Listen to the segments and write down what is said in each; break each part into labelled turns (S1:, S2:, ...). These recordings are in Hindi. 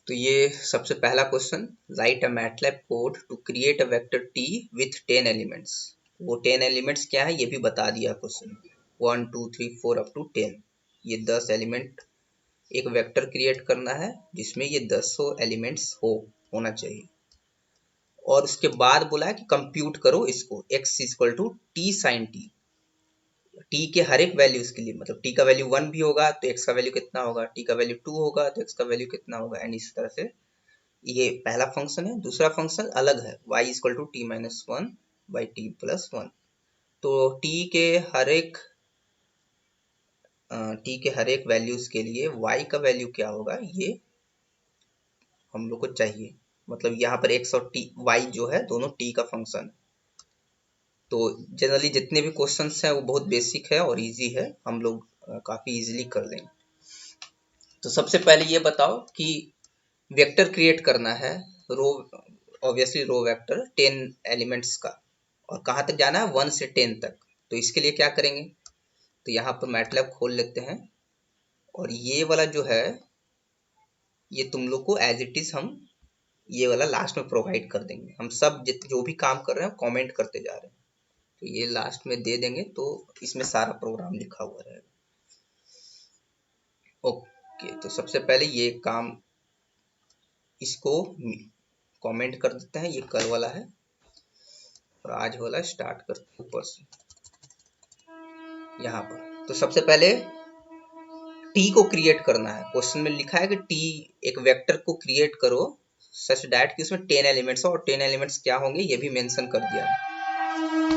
S1: तो ये सबसे पहला question, write a MATLAB code to create a vector T with 10 elements. वो 10 एलिमेंट्स क्या है ये भी बता दिया क्वेश्चन, 1 2 3 4 अप टू 10। ये 10 एलिमेंट एक वेक्टर क्रिएट करना है जिसमें ये 10 एलिमेंट्स होना चाहिए। और उसके बाद बोला है कि कंप्यूट करो इसको, x equal to T sine T. T के हर एक वैल्यूज के लिए, मतलब टी का वैल्यू 1 भी होगा तो x का वैल्यू कितना होगा, टी का वैल्यू 2 होगा तो x का वैल्यू कितना होगा, एंड इस तरह से। ये पहला फंक्शन है। दूसरा फंक्शन अलग है, y equal to T minus one by T plus one. तो t के हर एक वैल्यूज के लिए y का वैल्यू क्या होगा ये हम लोग को चाहिए। मतलब यहाँ पर x और t, y जो है दोनों t का फंक्शन। तो जनरली जितने भी क्वेश्चंस हैं वो बहुत बेसिक है और इजी है, हम लोग काफ़ी इजीली कर लेंगे। तो सबसे पहले ये बताओ कि वेक्टर क्रिएट करना है, रो, ऑब्वियसली रो वेक्टर 10 एलिमेंट्स का, और कहाँ तक जाना है 1 से 10 तक। तो इसके लिए क्या करेंगे, तो यहाँ पर मैटलैब खोल लेते हैं, और ये वाला जो है ये तुम लोग को एज इट इज हम ये वाला लास्ट में प्रोवाइड कर देंगे। हम सब जो भी काम कर रहे हैं कमेंट करते जा रहे हैं, तो ये लास्ट में दे देंगे, तो इसमें सारा प्रोग्राम लिखा हुआ रहेगा। ओके, तो सबसे पहले ये काम इसको कमेंट कर देते हैं, ये कल वाला है और आज वाला स्टार्ट करते हैं ऊपर से यहाँ पर। तो सबसे पहले टी को क्रिएट करना है। क्वेश्चन में लिखा है कि टी एक वेक्टर को क्रिएट करो सच दैट कि उसमें 10 एलिमेंट्स हो, और 10 एलिमेंट्स क्या होंगे ये भी मेंशन कर दिया है।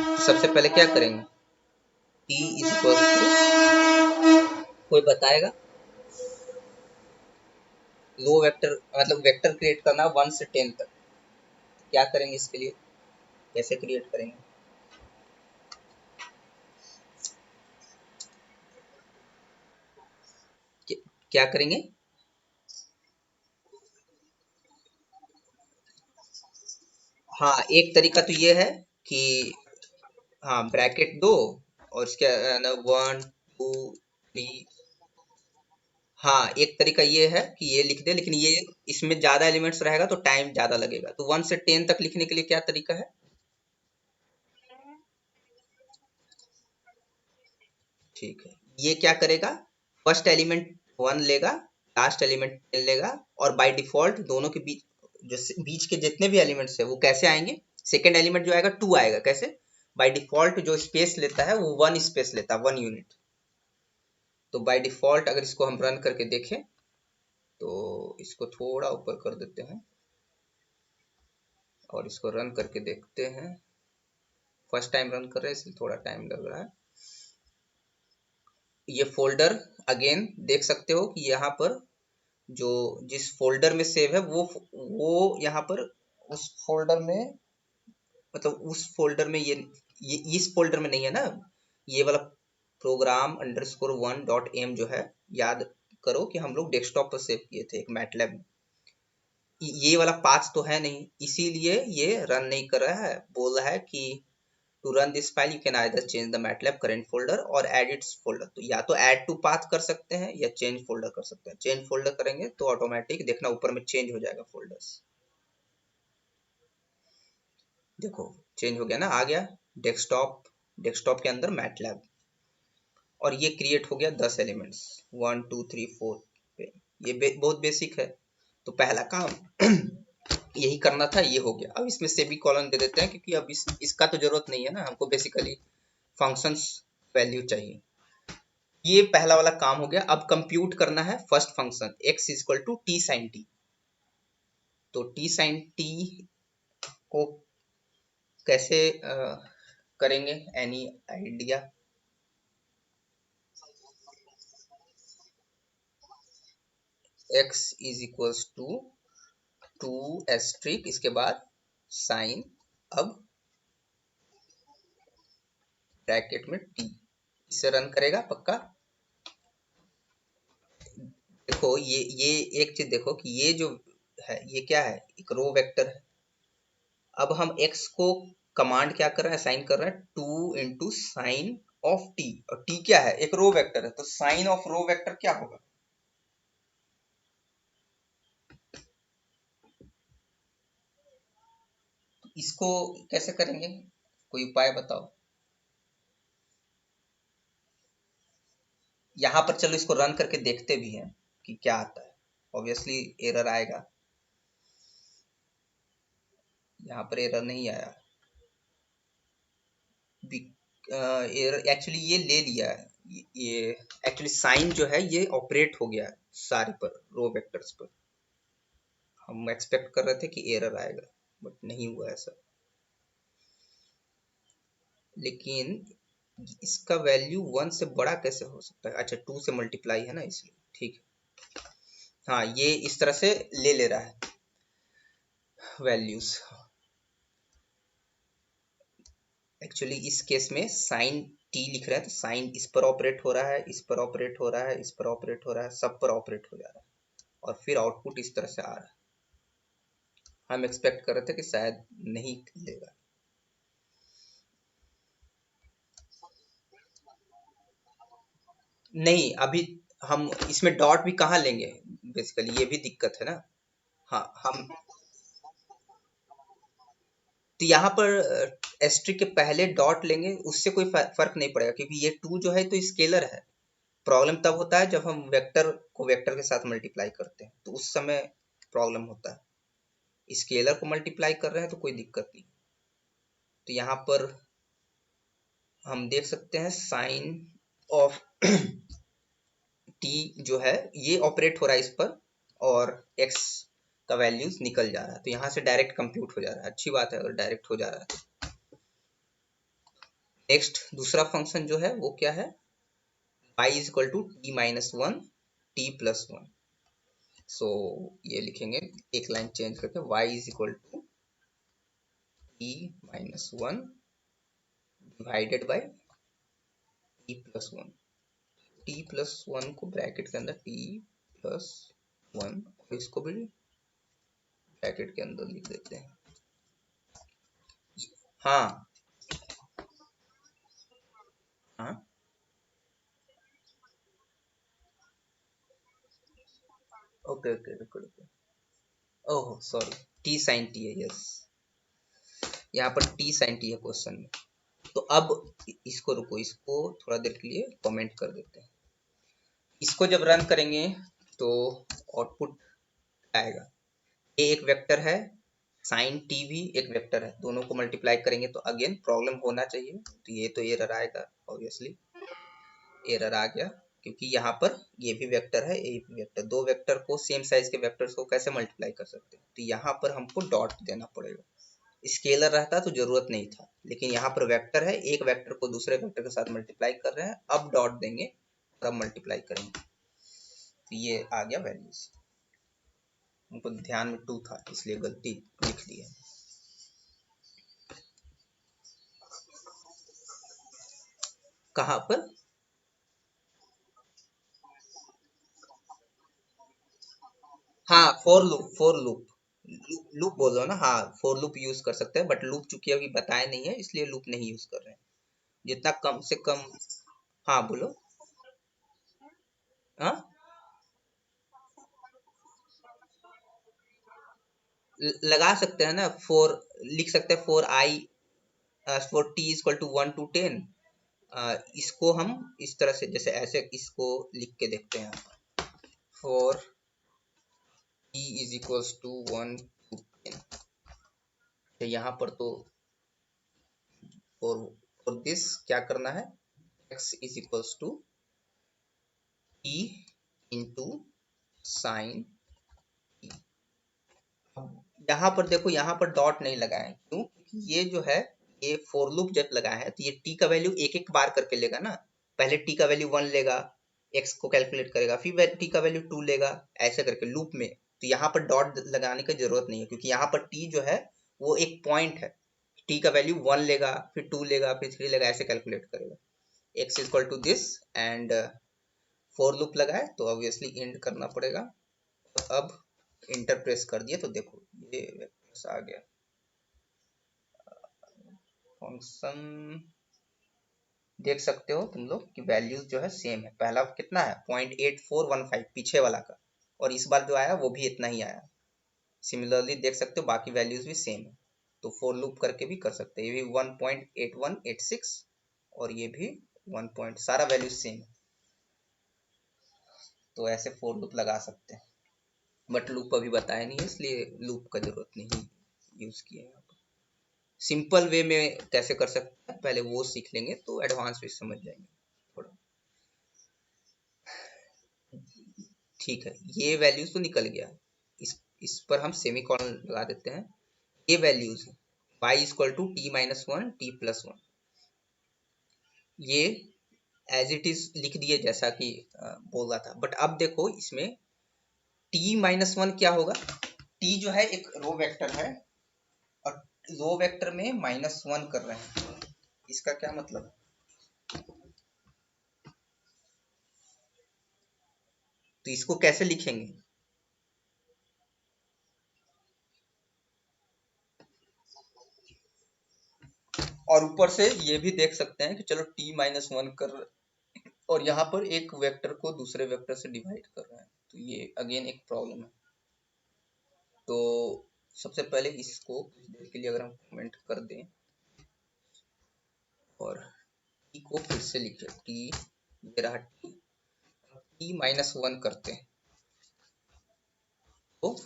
S1: तो सबसे पहले क्या करेंगे, टी इज इक्वल टू, कोई बताएगा, रो वेक्टर मतलब वेक्टर क्रिएट करना 1 से 10 तक, क्या करेंगे इसके लिए, कैसे क्रिएट करेंगे। क्या करेंगे, हाँ एक तरीका तो ये है कि हाँ ब्रैकेट दो और इसके अंदर 1 2 3। हाँ एक तरीका ये है कि ये लिख दे, लेकिन ये इसमें ज्यादा एलिमेंट्स रहेगा तो टाइम ज्यादा लगेगा। तो 1 से 10 तक लिखने के लिए क्या तरीका है, ठीक है, ये क्या करेगा, फर्स्ट एलिमेंट 1 लेगा, लास्ट एलिमेंट 10 लेगा, और बाय डिफॉल्ट दोनों के बीच जो बीच के जितने भी एलिमेंट्स है वो कैसे आएंगे, सेकेंड एलिमेंट जो आएगा 2 आएगा, कैसे, बाय डिफॉल्ट जो स्पेस लेता है वो 1 स्पेस लेता है, 1 यूनिट। तो बाय डिफॉल्ट अगर इसको हम रन करके देखें तो इसको थोड़ा ऊपर कर देते हैं और इसको रन करके देखते हैं। फर्स्ट टाइम रन कर रहे हैं इसलिए थोड़ा टाइम लग रहा है। ये फोल्डर अगेन देख सकते हो कि यहाँ पर जो जिस फोल्डर में सेव है वो यहाँ पर उस फोल्डर में, मतलब उस फोल्डर में ये इस फोल्डर में नहीं है ना, ये वाला प्रोग्राम अंडरस्कोर 1.m जो है, याद करो कि हम लोग डेस्कटॉप पर सेव किए थे एक मैटलैब, ये वाला पाथ तो है नहीं, इसीलिए ये रन नहीं कर रहा है। बोल रहा है कि to run this file you can either change the MATLAB current folder और एड इट्स फोल्डर। तो या तो ऐड टू पाथ कर सकते हैं या चेंज फोल्डर कर सकते हैं। चेंज फोल्डर करेंगे तो ऑटोमेटिक देखना ऊपर में चेंज हो जाएगा फोल्डर्स, देखो चेंज हो गया ना, आ गया डेस्कटॉप, डेस्कटॉप के अंदर मैटलैब, और ये क्रिएट हो गया 10 एलिमेंट्स 1 2 3 4 पे। ये बहुत बेसिक है। तो पहला काम यही करना था, ये हो गया। अब इसमें सेमी कॉलन दे देते हैं क्योंकि अब इसका तो जरूरत नहीं है ना, हमको बेसिकली फंक्शंस वैल्यू चाहिए। ये पहला वाला काम हो गया। अब कंप्यूट करना है first function x equal to T sine T. तो टी साइन टी को कैसे करेंगे, any idea. x is equals to 2 asterisk इसके बाद साइन, अब ब्रैकेट में t, इसे रन करेगा पक्का। देखो ये एक चीज देखो कि ये जो है ये क्या है, एक रो वेक्टर है। अब हम x को कमांड क्या कर रहे हैं, साइन कर रहे हैं 2 इंटू साइन ऑफ टी, और t क्या है, एक रो वेक्टर है, तो साइन ऑफ रो वेक्टर क्या होगा, इसको कैसे करेंगे, कोई उपाय बताओ। यहाँ पर चलो इसको रन करके देखते भी हैं कि क्या आता है। ऑब्वियसली एरर आएगा, यहाँ पर एरर नहीं आया। एरर एक्चुअली ये ले लिया है, ये एक्चुअली साइन जो है ये ऑपरेट हो गया है सारे पर, रो वेक्टर्स पर। हम एक्सपेक्ट कर रहे थे कि एरर आएगा, बट नहीं हुआ ऐसा। लेकिन इसका वैल्यू 1 से बड़ा कैसे हो सकता है? अच्छा 2 से मल्टीप्लाई है ना, इसलिए ठीक है। हाँ ये इस तरह से ले रहा है वैल्यूज। एक्चुअली इस केस में साइन टी लिख रहा है तो साइन इस पर ऑपरेट हो रहा है, इस पर ऑपरेट हो रहा है, इस पर ऑपरेट हो रहा है, सब पर ऑपरेट हो जा रहा है, और फिर आउटपुट इस तरह से आ रहा है। हम एक्सपेक्ट कर रहे थे कि शायद नहीं लेगा। नहीं अभी हम इसमें डॉट भी कहाँ लेंगे, बेसिकली ये भी दिक्कत है ना। हाँ हम तो यहाँ पर एस्ट्रिक के पहले डॉट लेंगे, उससे कोई फर्क नहीं पड़ेगा, क्योंकि ये 2 जो है तो स्केलर है। प्रॉब्लम तब होता है जब हम वेक्टर को वेक्टर के साथ मल्टीप्लाई करते हैं, तो उस समय प्रॉब्लम होता है। स्केलर को मल्टीप्लाई कर रहे हैं तो कोई दिक्कत नहीं। तो यहाँ पर हम देख सकते हैं साइन ऑफ टी जो है ये ऑपरेट हो रहा है इस पर, और एक्स का वैल्यूज निकल जा रहा है, तो यहाँ से डायरेक्ट कंप्यूट हो जा रहा है। अच्छी बात है अगर डायरेक्ट हो जा रहा है। नेक्स्ट दूसरा फंक्शन जो है वो क्या है, y is equal to T minus one T plus one. So ये लिखेंगे एक लाइन चेंज करके, y is equal to T minus one divided by T plus one. T plus one को ब्रैकेट के अंदर टी प्लस वन, इसको भी ब्रैकेट के अंदर लिख देते हैं। हाँ हाँ ओके ओके रुको रुको, oh sorry, T sine T है, यस यहाँ पर टी साइन टी है क्वेश्चन में। तो अब इसको रुको, इसको थोड़ा देर के लिए कमेंट कर देते हैं। इसको जब रन करेंगे तो आउटपुट आएगा, ये एक वेक्टर है, साइन टी भी एक वेक्टर है, दोनों को मल्टीप्लाई करेंगे तो अगेन प्रॉब्लम होना चाहिए। तो ये तो एरर आएगा, ऑब्वियसली एरर आ गया, क्योंकि यहाँ पर ये भी वेक्टर है, ये भी वेक्टर, दो वेक्टर को सेम साइज के वेक्टर्स को कैसे मल्टीप्लाई कर सकते हैं। तो यहाँ पर हमको डॉट देना पड़ेगा। स्केलर रहता तो जरूरत नहीं था, लेकिन यहाँ पर वेक्टर है, एक वेक्टर को दूसरे वेक्टर के साथ मल्टीप्लाई कर रहे हैं, अब डॉट देंगे तब मल्टीप्लाई करेंगे। तो ये आ गया वैल्यूज, हमको ध्यान में 2 था इसलिए गलती लिख ली है। कहाँ पर? हाँ for loop, for loop, loop बोल रहे हो ना, हाँ फोर लूप यूज कर सकते हैं, बट लूप चूंकि अभी बताया नहीं है इसलिए लूप नहीं यूज कर रहे हैं। जितना कम से कम, हाँ बोलो। हाँ लगा सकते हैं ना, फोर लिख सकते हैं, for I for T equal to 1 to 10। इसको हम इस तरह से जैसे ऐसे इसको लिख के देखते हैं, for T is equals to 1 to 10। तो यहाँ पर तो फॉर दिस क्या करना है, x is equals to T into sine T. यहाँ पर देखो, यहाँ पर डॉट नहीं लगाए, क्यों? क्योंकि ये जो है ये फोर लूप जब लगाए हैं तो ये टी का वैल्यू एक एक बार करके लेगा ना। पहले टी का वैल्यू 1 लेगा, एक्स को कैलकुलेट करेगा, फिर टी का वैल्यू 2 लेगा, ऐसे करके लूप में। तो यहाँ पर डॉट लगाने की जरूरत नहीं है, क्योंकि यहाँ पर टी जो है वो एक पॉइंट है। टी का वैल्यू 1 लेगा, फिर 2 लेगा, फिर 3 लेगा, ऐसे कैलकुलेट करेगा। X equal to this and for loop लगाए तो ऑब्वियसली एंड करना पड़ेगा। अब इंटर प्रेस कर दिया तो देखो ये वेक्टर्स आ गया। फंक्शन देख सकते हो तुम लोग कि वैल्यूज जो है सेम है, पहला कितना है 0.8415 पीछे वाला का, और इस बार जो आया वो भी इतना ही आया। सिमिलरली देख सकते हो बाकी वैल्यूज भी सेम है। तो फॉर लूप करके भी कर सकते हैं। ये भी 1.8186 और ये भी 1 पॉइंट, सारा वैल्यू सेम, तो ऐसे फॉर लूप लगा सकते हैं। बट लूप अभी बताया नहीं है, इसलिए लूप का जरूरत नहीं यूज किया है। सिंपल वे में कैसे कर सकते हैं पहले वो सीख लेंगे तो एडवांस भी समझ जाएंगे थोड़ा। ठीक है, ये वैल्यूज तो निकल गया, इस पर हम सेमी कॉलन लगा देते हैं। ये वैल्यूज है y equal to T minus one T plus one, ये एज इट इज लिख दिए जैसा कि बोल रहा था। बट अब देखो इसमें t माइनस वन क्या होगा, t जो है एक रो वेक्टर है और रो वेक्टर में माइनस वन कर रहे हैं, इसका क्या मतलब, तो इसको कैसे लिखेंगे, और ऊपर से ये भी देख सकते हैं कि चलो t माइनस वन कर, और यहाँ पर एक वेक्टर को दूसरे वेक्टर से डिवाइड कर रहे हैं, तो ये अगेन एक प्रॉब्लम है। तो सबसे पहले इसको कुछ देर के लिए अगर हम कमेंट कर दें और t को फिर से लिखे, t ये रहा t माइनस वन करते हैं, तो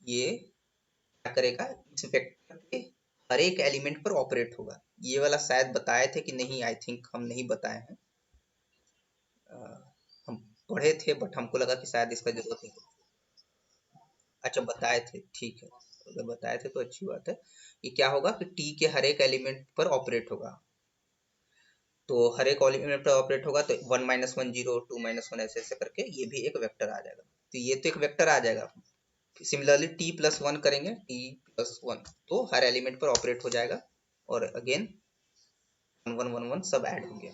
S1: ये क्या करेगा, इस वेक्टर के हर एक एलिमेंट पर ऑपरेट होगा। ये वाला शायद बताए थे कि नहीं, आई थिंक हम नहीं बताए हैं, हम पढ़े थे बट हमको लगा कि शायद इसका जरूरत नहीं। अच्छा बताए थे, ठीक है, अगर बताए थे तो अच्छी बात है। ये क्या होगा कि टी के हर एक एलिमेंट पर ऑपरेट होगा, तो हर एक एलिमेंट पर ऑपरेट होगा तो 1 minus one zero, 2 minus one, ऐसे ऐसे करके ये भी एक वेक्टर आ जाएगा, तो ये तो एक वेक्टर आ जाएगा। सिमिलरली टी प्लस वन करेंगे, टी प्लस वन, तो हर एलिमेंट पर ऑपरेट हो जाएगा और again one one one one सब ऐड हो गया।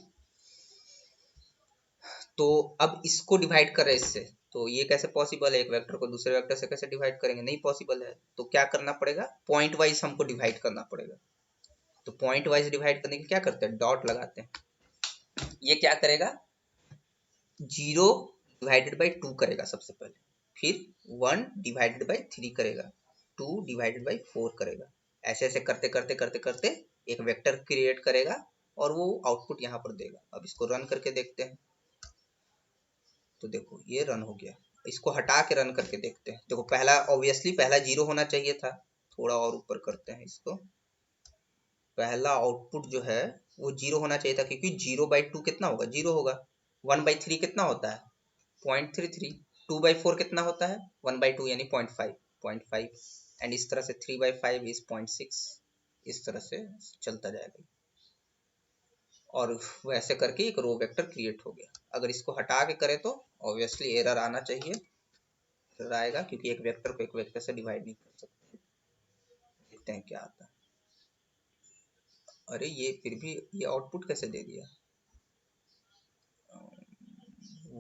S1: तो अब इसको डिवाइड कर रहे हैं इससे, तो ये कैसे पॉसिबल है, एक वेक्टर को दूसरे वेक्टर से कैसे डिवाइड करेंगे, नहीं पॉसिबल है। तो क्या करना पड़ेगा, पॉइंट वाइज हमको डिवाइड करना पड़ेगा। तो पॉइंट वाइज डिवाइड करने के क्या करते हैं, डॉट लगाते हैं। ये क्या करेगा, जीरो डिवाइडेड बाई टू करेगा सबसे पहले, फिर वन डिवाइडेड बाई थ्री करेगा, टू डिवाइडेड बाई फोर करेगा, ऐसे ऐसे करते करते करते करते एक वेक्टर क्रिएट करेगा और वो आउटपुट यहाँ पर देगा। अब इसको रन करके देखते हैं, तो देखो ये रन हो गया। इसको हटा के रन करके देखते हैं, देखो पहला ऑब्वियसली पहला जीरो होना चाहिए था, थोड़ा और ऊपर करते हैं इसको, पहला आउटपुट जो है वो जीरो होना चाहिए था, क्योंकि जीरो बाई टू कितना होगा, जीरो होगा। वन बाई थ्री कितना होता है, 0.33। टू बाई फोर कितना होता है, वन बाई टू यानी 0.5, 0.5, एंड इस तरह से 3/5 इज 0.6, इस तरह से चलता जाएगा और वैसे करके एक रो वेक्टर क्रिएट हो गया। अगर इसको हटा के करें तो ऑब्वियसली एरर आना चाहिए, एरर आएगा क्योंकि एक वेक्टर को एक वेक्टर से डिवाइड नहीं कर सकते। देखते हैं क्या आता है। अरे ये फिर भी ये आउटपुट कैसे दे दिया,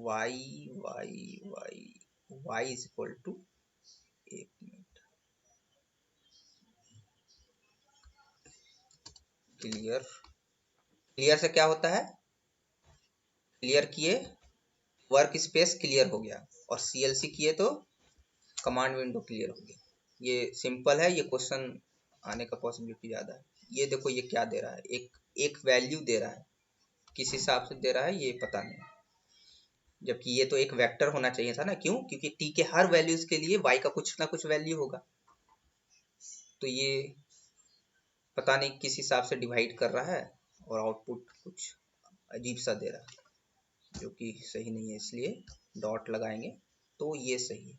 S1: y y y y is equal to, एक मिनट, क्लियर, क्लियर से क्या होता है, क्लियर किए वर्क स्पेस क्लियर हो गया, और CLC किए तो कमांड विंडो क्लियर हो गया। ये सिंपल है, ये क्वेश्चन आने का पॉसिबिलिटी ज़्यादा है। ये देखो ये क्या दे रहा है, एक एक वैल्यू दे रहा है, किस हिसाब से दे रहा है ये पता नहीं, जबकि ये तो एक वेक्टर होना चाहिए था ना, क्यों, क्योंकि टी के हर वैल्यूज के लिए वाई का कुछ ना कुछ वैल्यू होगा। तो ये पता नहीं किस हिसाब से डिवाइड कर रहा है और आउटपुट कुछ अजीब सा दे रहा है, जो कि सही नहीं है, इसलिए डॉट लगाएंगे तो ये सही है।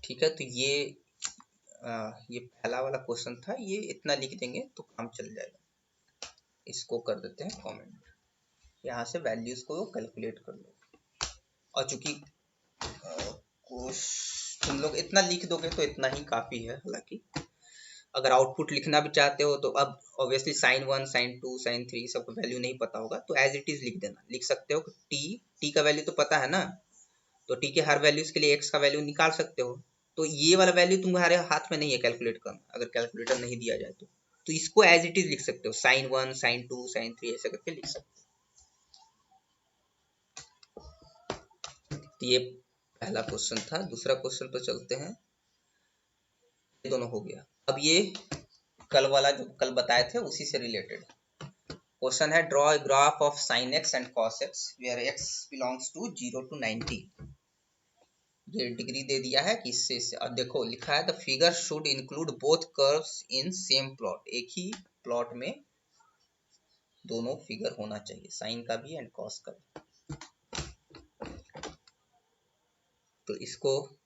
S1: ठीक है, तो ये पहला वाला क्वेश्चन था, ये इतना लिख देंगे तो काम चल जाएगा। इसको कर देते हैं कमेंट, यहाँ से वैल्यूज को कैलकुलेट कर लो। और चूंकि तुम लोग इतना लिख दोगे तो इतना ही काफी है, हालांकि अगर आउटपुट लिखना भी चाहते हो तो अब obviously sine one, sign to, sine three सबको वैल्यू नहीं पता होगा, तो एज इट इज लिख देना, लिख सकते हो कि टी का वैल्यू तो पता है ना, तो टी के हर वैल्यूज के लिए एक्स का वैल्यू निकाल सकते हो। तो ये वाला वैल्यू तुम्हारे हाथ में नहीं है कैलकुलेट करना, अगर कैलकुलेटर नहीं दिया जाए तो इसको एज इट इज लिख सकते हो, sine one, sign to, sine three ऐसे करके लिख सकते हो। ये पहला क्वेश्चन था। दूसरा क्वेश्चन पर चलते हैं। ये दोनों हो गया। अब ये कल वाला जो कल बताए थे उसी से रिलेटेड क्वेश्चन है। Draw a graph of sine X and cos X where X belongs to 0 to 90। ये डिग्री दे दिया है कि इससे अब देखो लिखा है the figure should include both curves in same plot. एक ही प्लॉट में दोनों फिगर होना चाहिए, साइन का भी एंड कॉस का भी। तो इसको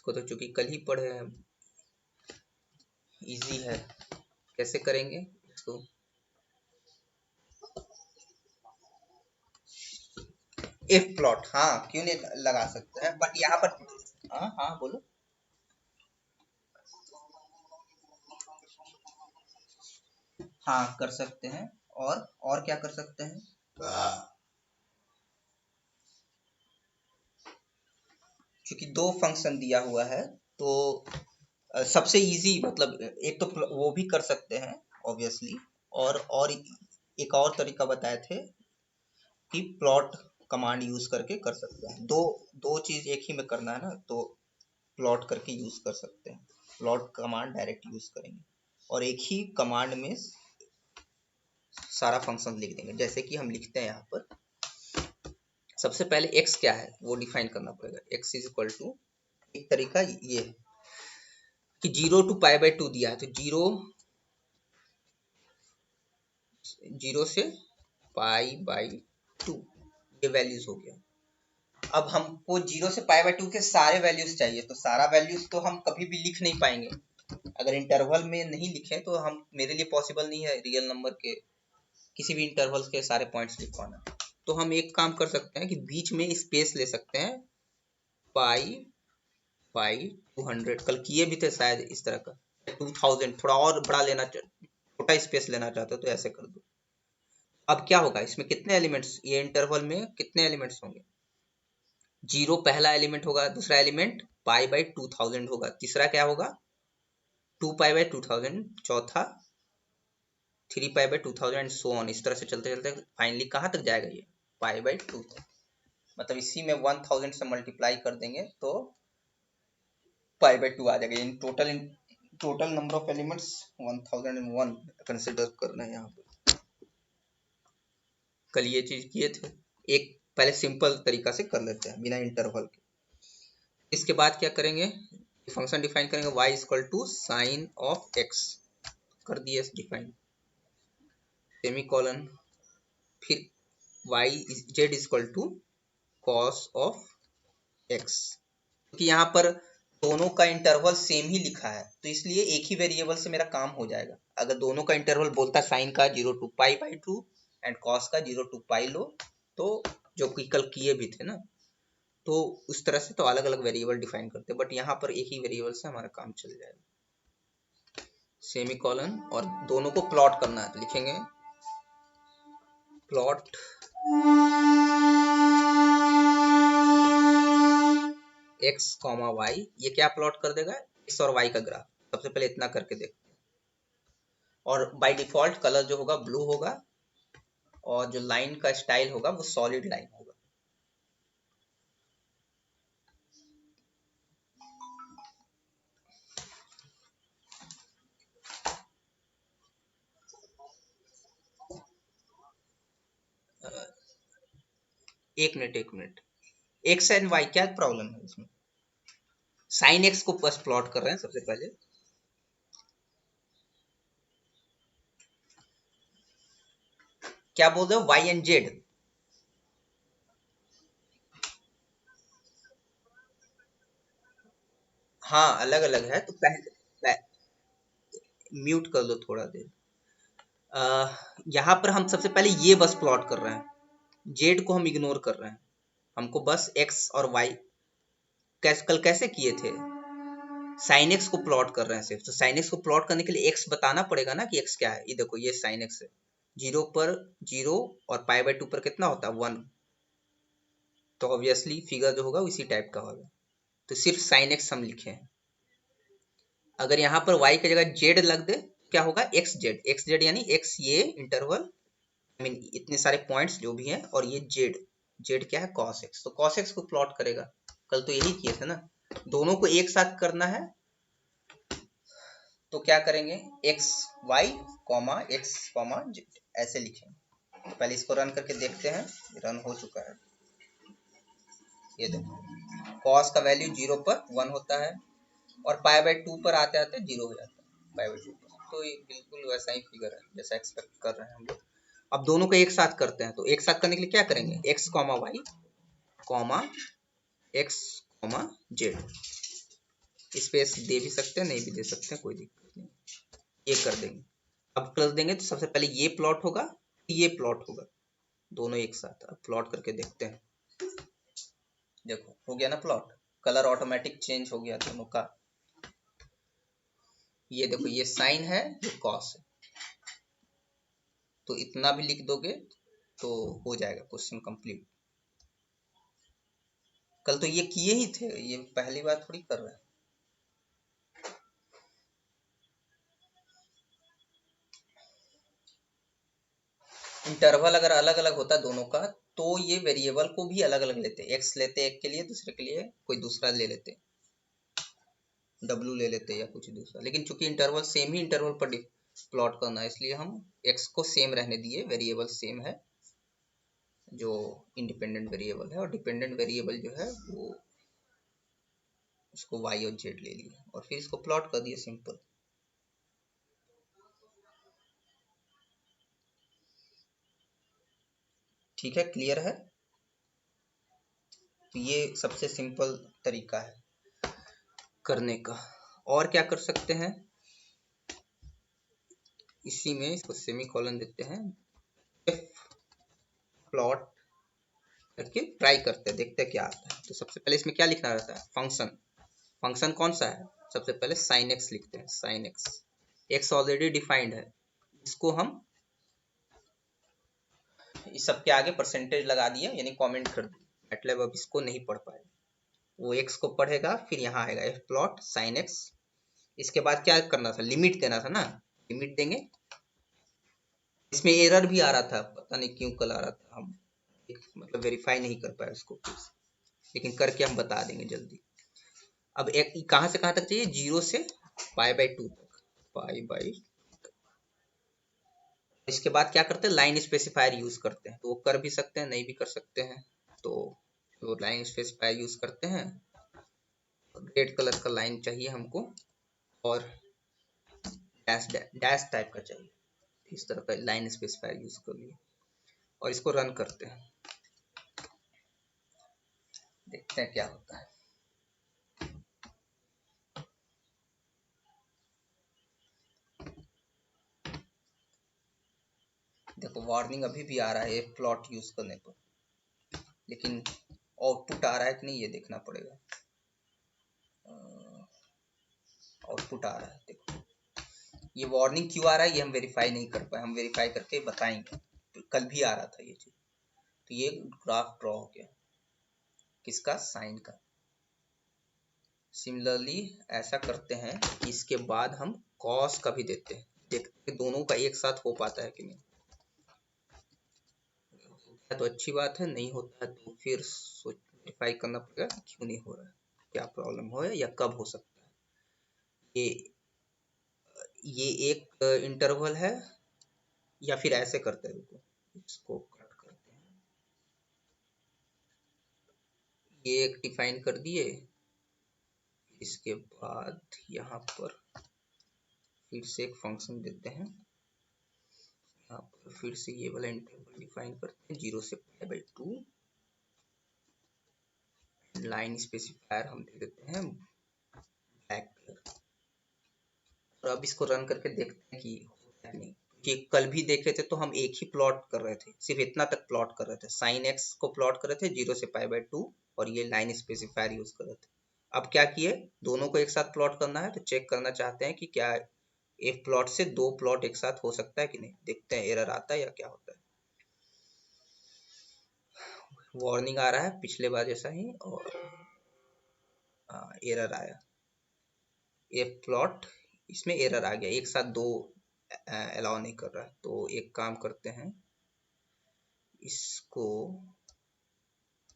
S1: तो चूंकि कल ही पढ़े हैं, इजी है। कैसे करेंगे इसको? इफ प्लॉट, हाँ क्यों नहीं लगा सकते हैं, बट यहाँ पर हाँ हाँ बोलो। हाँ कर सकते हैं। और क्या कर सकते हैं? क्योंकि दो फंक्शन दिया हुआ है तो सबसे इजी मतलब एक तो वो भी कर सकते हैं ऑब्वियसली। और एक और तरीका बताए थे कि प्लॉट कमांड यूज करके कर सकते हैं। दो दो चीज एक ही में करना है ना, तो प्लॉट करके यूज कर सकते हैं। प्लॉट कमांड डायरेक्ट यूज करेंगे और एक ही कमांड में सारा फंक्शन लिख देंगे। जैसे कि हम लिखते हैं यहाँ पर, सबसे पहले x क्या है वो डिफाइन करना पड़ेगा। x इज इक्वल टू, एक तरीका ये है कि 0 to π/2 दिया है, तो 0 से π/2 ये वैल्यूज हो गया। अब हमको 0 से π/2 के सारे वैल्यूज चाहिए, तो सारा वैल्यूज तो हम कभी भी लिख नहीं पाएंगे। अगर इंटरवल में नहीं लिखे तो हम, मेरे लिए पॉसिबल नहीं है रियल नंबर के किसी भी इंटरवल के सारे पॉइंट्स लिख पाना। तो हम एक काम कर सकते हैं कि बीच में स्पेस ले सकते हैं, π/200। कल किए भी थे शायद इस तरह का। 2000 थोड़ा और बड़ा लेना, छोटा स्पेस लेना चाहते हो तो ऐसे कर दो। अब क्या होगा इसमें, कितने एलिमेंट्स, ये इंटरवल में कितने एलिमेंट्स होंगे? 0 पहला एलिमेंट होगा, दूसरा एलिमेंट π/2000 होगा, तीसरा क्या होगा 2π/2000, चौथा 3π/2000 एंड सो ऑन। इस तरह से चलते चलते फाइनली कहाँ तक जाएगा ये π/2 तक। मतलब इसी में 1000 से मल्टीप्लाई कर देंगे तो π/2 आ जाएगा। In total number of elements 1001 consider करना है यहाँ पर। कल ये चीज किए थे। एक पहले सिंपल तरीका से कर लेते हैं बिना इंटरवल के। इसके बाद क्या करेंगे, फंक्शन डिफाइन करेंगे y equal to sine of x, कर दिए डिफाइन, सेमीकोलन, फिर y z equal to cos of x। क्योंकि यहाँ पर दोनों का इंटरवल सेम ही लिखा है तो इसलिए एक ही वेरिएबल से मेरा काम हो जाएगा। अगर दोनों का इंटरवल बोलता है साइन का 0 to π/2 एंड कॉस का 0 to π लो, तो जो कि कल किए भी थे ना, तो उस तरह से तो अलग अलग वेरिएबल डिफाइन करते हैं, बट यहाँ पर एक ही वेरिएबल से हमारा काम चल जाएगा। सेमीकोलन, और दोनों को प्लॉट करना है तो लिखेंगे प्लॉट x, y। ये क्या प्लॉट कर देगा, x और y का ग्राफ। सबसे पहले इतना करके देखते हैं। और बाय डिफॉल्ट कलर जो होगा ब्लू होगा, और जो लाइन का स्टाइल होगा वो सॉलिड लाइन होगा। एक मिनट, x एंड y क्या प्रॉब्लम है इसमें? साइन x को बस प्लॉट कर रहे हैं सबसे पहले। क्या बोल रहे हो, y एंड z? हाँ अलग अलग है, तो पहले म्यूट कर लो थोड़ा देर। यहाँ पर हम सबसे पहले ये बस प्लॉट कर रहे हैं, जेड को हम इग्नोर कर रहे हैं। हमको बस एक्स और वाई कल कैसे किए थे, साइन एक्स को प्लॉट कर रहे हैं सिर्फ। तो साइन एक्स को प्लॉट करने के लिए एक्स बताना पड़ेगा ना कि एक्स क्या है। ये देखो ये साइन एक्स है, 0 पर 0 और π/2 पर कितना होता है 1, तो ऑब्वियसली फिगर जो होगा उसी टाइप का होगा। तो सिर्फ साइन एक्स हम लिखे हैं। अगर यहाँ पर y की जगह z लग दे क्या होगा, एक्स जेड यानी x ये इंटरवल, आई मीन इतने सारे पॉइंट्स जो भी हैं, और ये z जेड क्या है कॉस एक्स, तो कॉस एक्स को प्लॉट करेगा। कल तो यही किए थे ना, दोनों को एक साथ करना है तो क्या करेंगे, X Y comma X comma Z ऐसे लिखेंगे। तो पहले इसको रन करके देखते हैं, रन हो चुका है। ये देखो कॉस का वैल्यू 0 पर 1 होता है और पाई बाई 2 पर आते आते 0 हो जाता है पाई बाई 2 पर। तो ये बिल्कुल वैसा ही फिगर है जैसा एक्सपेक्ट कर रहे हैं हम लोग। अब दोनों को एक साथ करते हैं, तो एक साथ करने के लिए क्या करेंगे, X comma Y comma X comma Z. Space दे भी सकते हैं, नहीं भी दे सकते हैं, कोई दिक्कत नहीं, ये कर देंगे। अब प्लस देंगे तो सबसे पहले ये प्लॉट होगा, ये प्लॉट होगा, दोनों एक साथ। अब प्लॉट करके देखते हैं, देखो हो गया ना प्लॉट, कलर ऑटोमेटिक चेंज हो गया दोनों का। ये देखो ये साइन है, ये कॉस है, तो इतना भी लिख दोगे तो हो जाएगा क्वेश्चन कंप्लीट। कल तो ये किए ही थे, ये पहली बार थोड़ी कर रहे हैं। इंटरवल अगर अलग अलग होता दोनों का तो ये वेरिएबल को भी अलग अलग लेते, एक्स लेते एक के लिए, दूसरे के लिए कोई दूसरा ले लेते, डब्लू ले लेते या कुछ दूसरा। लेकिन चूंकि इंटरवल सेम ही इंटरवल पर प्लॉट करना है, इसलिए हम एक्स को सेम रहने दिए, वेरिएबल सेम है जो इंडिपेंडेंट वेरिएबल है, और डिपेंडेंट वेरिएबल जो है वो उसको वाई और जेड ले लिए और फिर इसको प्लॉट कर दिए सिंपल। ठीक है, क्लियर है। तो ये सबसे सिंपल तरीका है करने का। और क्या कर सकते हैं, इसी में इसको सेमी कॉलन देते हैं, प्लॉट करके ट्राई करते हैं, देखते हैं क्या आता है। तो सबसे पहले इसमें क्या लिखना रहता है, फंक्शन। फंक्शन कौन सा है, सबसे पहले साइन एक्स लिखते हैं, sine x. X already defined है, इसको हम इस सब के आगे परसेंटेज लगा दिया, यानी कमेंट कर दिया, मतलब अब इसको नहीं पढ़ पाए, वो एक्स को पढ़ेगा, फिर यहाँ आएगा एफ प्लॉट साइन एक्स। इसके बाद क्या करना था, लिमिट देना था ना, लिमिट देंगे। इसमें एरर भी आ रहा था, पता नहीं क्यों कल आ रहा था, हम मतलब वेरीफाई नहीं कर पाए उसको, लेकिन करके हम बता देंगे जल्दी। अब एक कहाँ से कहाँ तक चाहिए, 0 से पाई बाई 2 तक, पाई बाई। इसके बाद क्या करते हैं, लाइन स्पेसिफायर यूज करते हैं, तो वो कर भी सकते हैं, नहीं भी कर सकते हैं। तो लाइन स्पेसिफायर यूज करते हैं, रेड कलर का लाइन चाहिए हमको और डैश डैश टाइप का चाहिए, इस तरह का लाइन स्पेसिफायर यूज कर लिए और इसको रन करते हैं, देखते हैं क्या होता है। देखो वार्निंग अभी भी आ रहा है प्लॉट यूज करने पर, लेकिन आउटपुट आ रहा है कि नहीं ये देखना पड़ेगा। आउटपुट आ रहा है, देखो ये वार्निंग क्यों आ रहा है, ये हम वेरीफाई नहीं कर पाए, हम वेरीफाई करके बताएंगे। तो कल भी आ रहा था ये चीज, तो ये ग्राफ ड्रॉ हो गया किसका, साइन का। सिमिलरली ऐसा करते हैं कि इसके बाद हम कॉस का भी देते हैं, देखते हैं दोनों का एक साथ हो पाता है कि नहीं। तो अच्छी बात है, नहीं होता है तो फिर वेरीफाई करना पड़ेगा क्यों नहीं हो रहा है, क्या प्रॉब्लम हो है या कब हो सकता है। ये एक इंटरवल है, या फिर ऐसे करते हैं, रुको इसको कट करते हैं, ये एक डिफाइन कर दिए, इसके बाद यहाँ पर फिर से एक फंक्शन देते हैं, यहाँ पर फिर से ये वाला इंटरवल डिफाइन करते हैं 0 से पाई बाई 2, लाइन स्पेसिफायर हम दे देते हैं ब्लैक कलर। और अब इसको रन करके देखते हैं कि होता है नहीं, कि कल भी देखे थे तो हम एक ही प्लॉट कर रहे थे, सिर्फ इतना तक प्लॉट कर रहे थे, साइन एक्स को प्लॉट कर रहे थे 0 से पाई बाई 2 और ये लाइन स्पेसिफायर यूज कर रहे थे। अब क्या किए, दोनों को एक साथ प्लॉट करना है, तो चेक करना चाहते हैं कि क्या एक प्लॉट से दो प्लॉट एक साथ हो सकता है कि नहीं, देखते हैं एरर आता है या क्या होता है। वार्निंग आ रहा है पिछले बार जैसा ही, और एरर आया, ये प्लॉट इसमें एरर आ गया, एक साथ दो अलाउ नहीं कर रहा है। तो एक काम करते हैं, इसको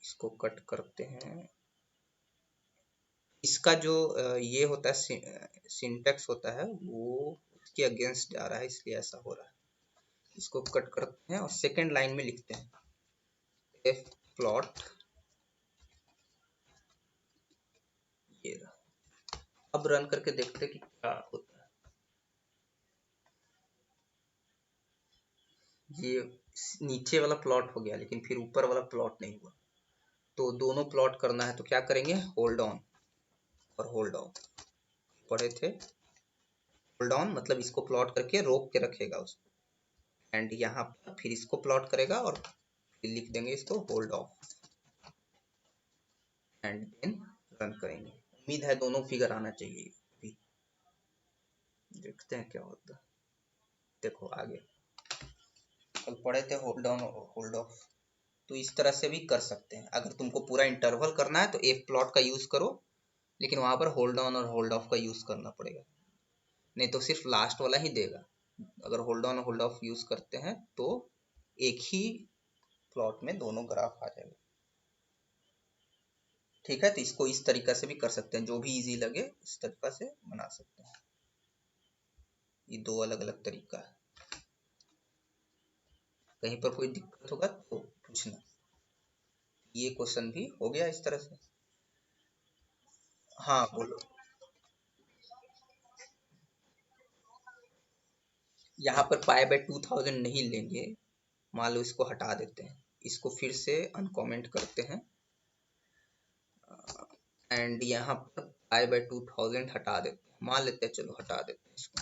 S1: इसको कट करते हैं। इसका जो ये होता है सिंटेक्स होता है वो उसके अगेंस्ट जा रहा है, इसलिए ऐसा हो रहा है। इसको कट करते हैं और सेकेंड लाइन में लिखते हैं एफ प्लॉट, ये रहा। अब रन करके देखते हैं कि क्या होता है। ये नीचे वाला प्लॉट हो गया लेकिन फिर ऊपर वाला प्लॉट नहीं हुआ। तो दोनों प्लॉट करना है तो क्या करेंगे, होल्ड ऑन और होल्ड ऑफ पढ़े थे। होल्ड ऑन मतलब इसको प्लॉट करके रोक के रखेगा उसको, एंड यहाँ पर फिर इसको प्लॉट करेगा और फिर लिख देंगे इसको hold off and then run करेंगे। उम्मीद है दोनों फिगर आना चाहिए। अभी देखते हैं क्या होता है। देखो आगे कल पढ़े थे होल्ड ऑन और होल्ड ऑफ, तो इस तरह से भी कर सकते हैं। अगर तुमको पूरा इंटरवल करना है तो एफ प्लॉट का यूज करो, लेकिन वहां पर होल्ड ऑन और होल्ड ऑफ का यूज करना पड़ेगा, नहीं तो सिर्फ लास्ट वाला ही देगा। अगर होल्ड ऑन और होल्ड ऑफ यूज करते हैं तो एक ही प्लॉट में दोनों ग्राफ आ जाएगा। ठीक है, तो इसको इस तरीका से भी कर सकते हैं, जो भी इजी लगे इस तरीका से बना सकते हैं। ये दो अलग अलग तरीका है। कहीं पर कोई दिक्कत होगा तो पूछना। ये क्वेश्चन भी हो गया इस तरह से। हाँ बोलो। यहाँ पर पाई बाय 2000 नहीं लेंगे, मान लो इसको हटा देते हैं, इसको फिर से अनकॉमेंट करते हैं एंड यहाँ पर पाई बाय 2000 हटा देते हैं, मान लेते हैं, चलो हटा देते हैं इसको।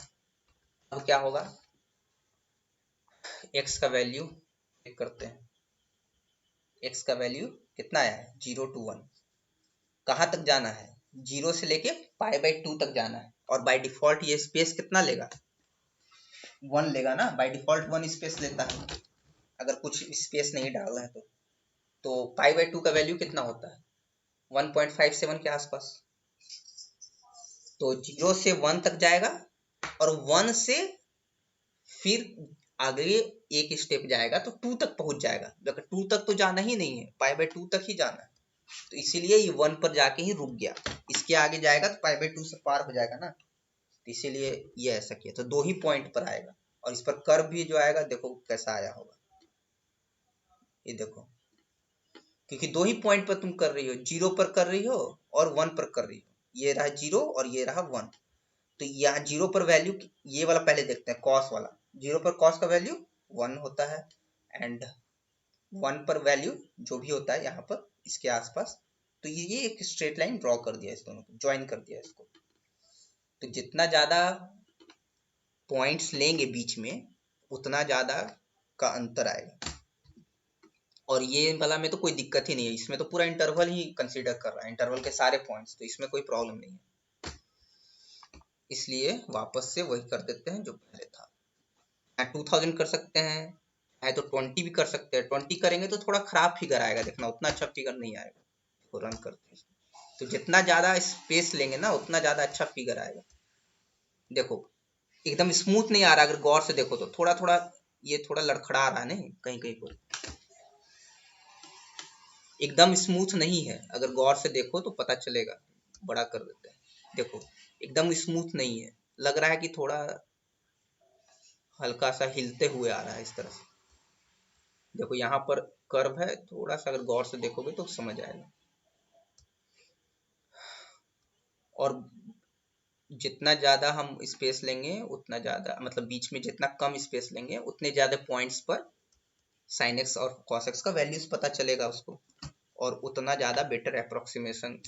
S1: अब क्या होगा, x का वैल्यू चेक करते हैं। x का वैल्यू कितना आया है, 0 to 1। कहाँ तक जाना है, 0 से लेके पाई बाय 2 तक जाना है, और बाय डिफॉल्ट ये स्पेस कितना लेगा, 1 लेगा ना, बाय डिफॉल्ट 1 स्पेस लेता है अगर कुछ स्पेस नहीं डालना है तो पाई बाय 2 का वैल्यू कितना होता है, 1.57 के आसपास। तो 0 से 1 तक जाएगा और 1 से फिर आगे एक स्टेप जाएगा तो 2 तक पहुंच जाएगा। अगर 2 तक तो जाना ही नहीं है, पाई बाय 2 तक ही जाना है, तो इसीलिए ये 1 पर जाके ही रुक गया। इसके आगे जाएगा तो पाई बाय 2 से पार हो जाएगा ना, तो इसीलिए ये ऐसा किया। तो दो ही पॉइंट पर आएगा, और इस पर कर्व भी जो आएगा देखो कैसा आया होगा, ये देखो, क्योंकि दो ही पॉइंट पर तुम कर रही हो, 0 पर कर रही हो और 1 पर कर रही हो। ये रहा 0 और ये रहा 1। तो यहाँ 0 पर वैल्यू, ये वाला पहले देखते हैं, कॉस वाला। 0 पर कॉस का वैल्यू 1 होता है, एंड 1 पर वैल्यू जो भी होता है यहाँ पर इसके आसपास। तो ये एक स्ट्रेट लाइन ड्रॉ कर दिया, इस दोनों को ज्वाइन कर दिया इसको। तो जितना ज्यादा पॉइंट्स लेंगे बीच में उतना ज्यादा का अंतर आएगा। और ये वाला में तो कोई दिक्कत ही नहीं है, इसमें तो पूरा इंटरवल ही कंसीडर कर रहा है, इंटरवल के सारे पॉइंट्स, तो इसमें कोई प्रॉब्लम नहीं है। इसलिए वापस से वही कर देते हैं जो पहले था। 2000 कर सकते हैं, है तो 20 भी कर सकते हैं। 20 करेंगे तो थोड़ा खराब फिगर आएगा, देखना उतना अच्छा फिगर नहीं आएगा। तो रन करते हैं, तो जितना ज्यादा स्पेस लेंगे ना उतना ज्यादा अच्छा फिगर आएगा। देखो एकदम स्मूथ नहीं आ रहा, अगर गौर से देखो तो थोड़ा थोड़ा ये थोड़ा लड़खड़ा रहा है, नहीं कहीं कहीं पर एकदम स्मूथ नहीं है। अगर गौर से देखो तो पता चलेगा, बड़ा कर देते हैं, देखो एकदम स्मूथ नहीं है, लग रहा है कि थोड़ा हल्का सा हिलते हुए आ रहा है इस तरह से। देखो यहाँ पर कर्व है, थोड़ा सा अगर गौर से देखोगे तो समझ आएगा। और जितना ज्यादा हम स्पेस लेंगे उतना ज्यादा, मतलब बीच में जितना कम स्पेस लेंगे उतने ज्यादा पॉइंट्स पर साइन एक्स और कॉस एक्स का वैल्यूज पता चलेगा उसको, और उतना ज्यादा बेटर अप्रोक्सीमेशन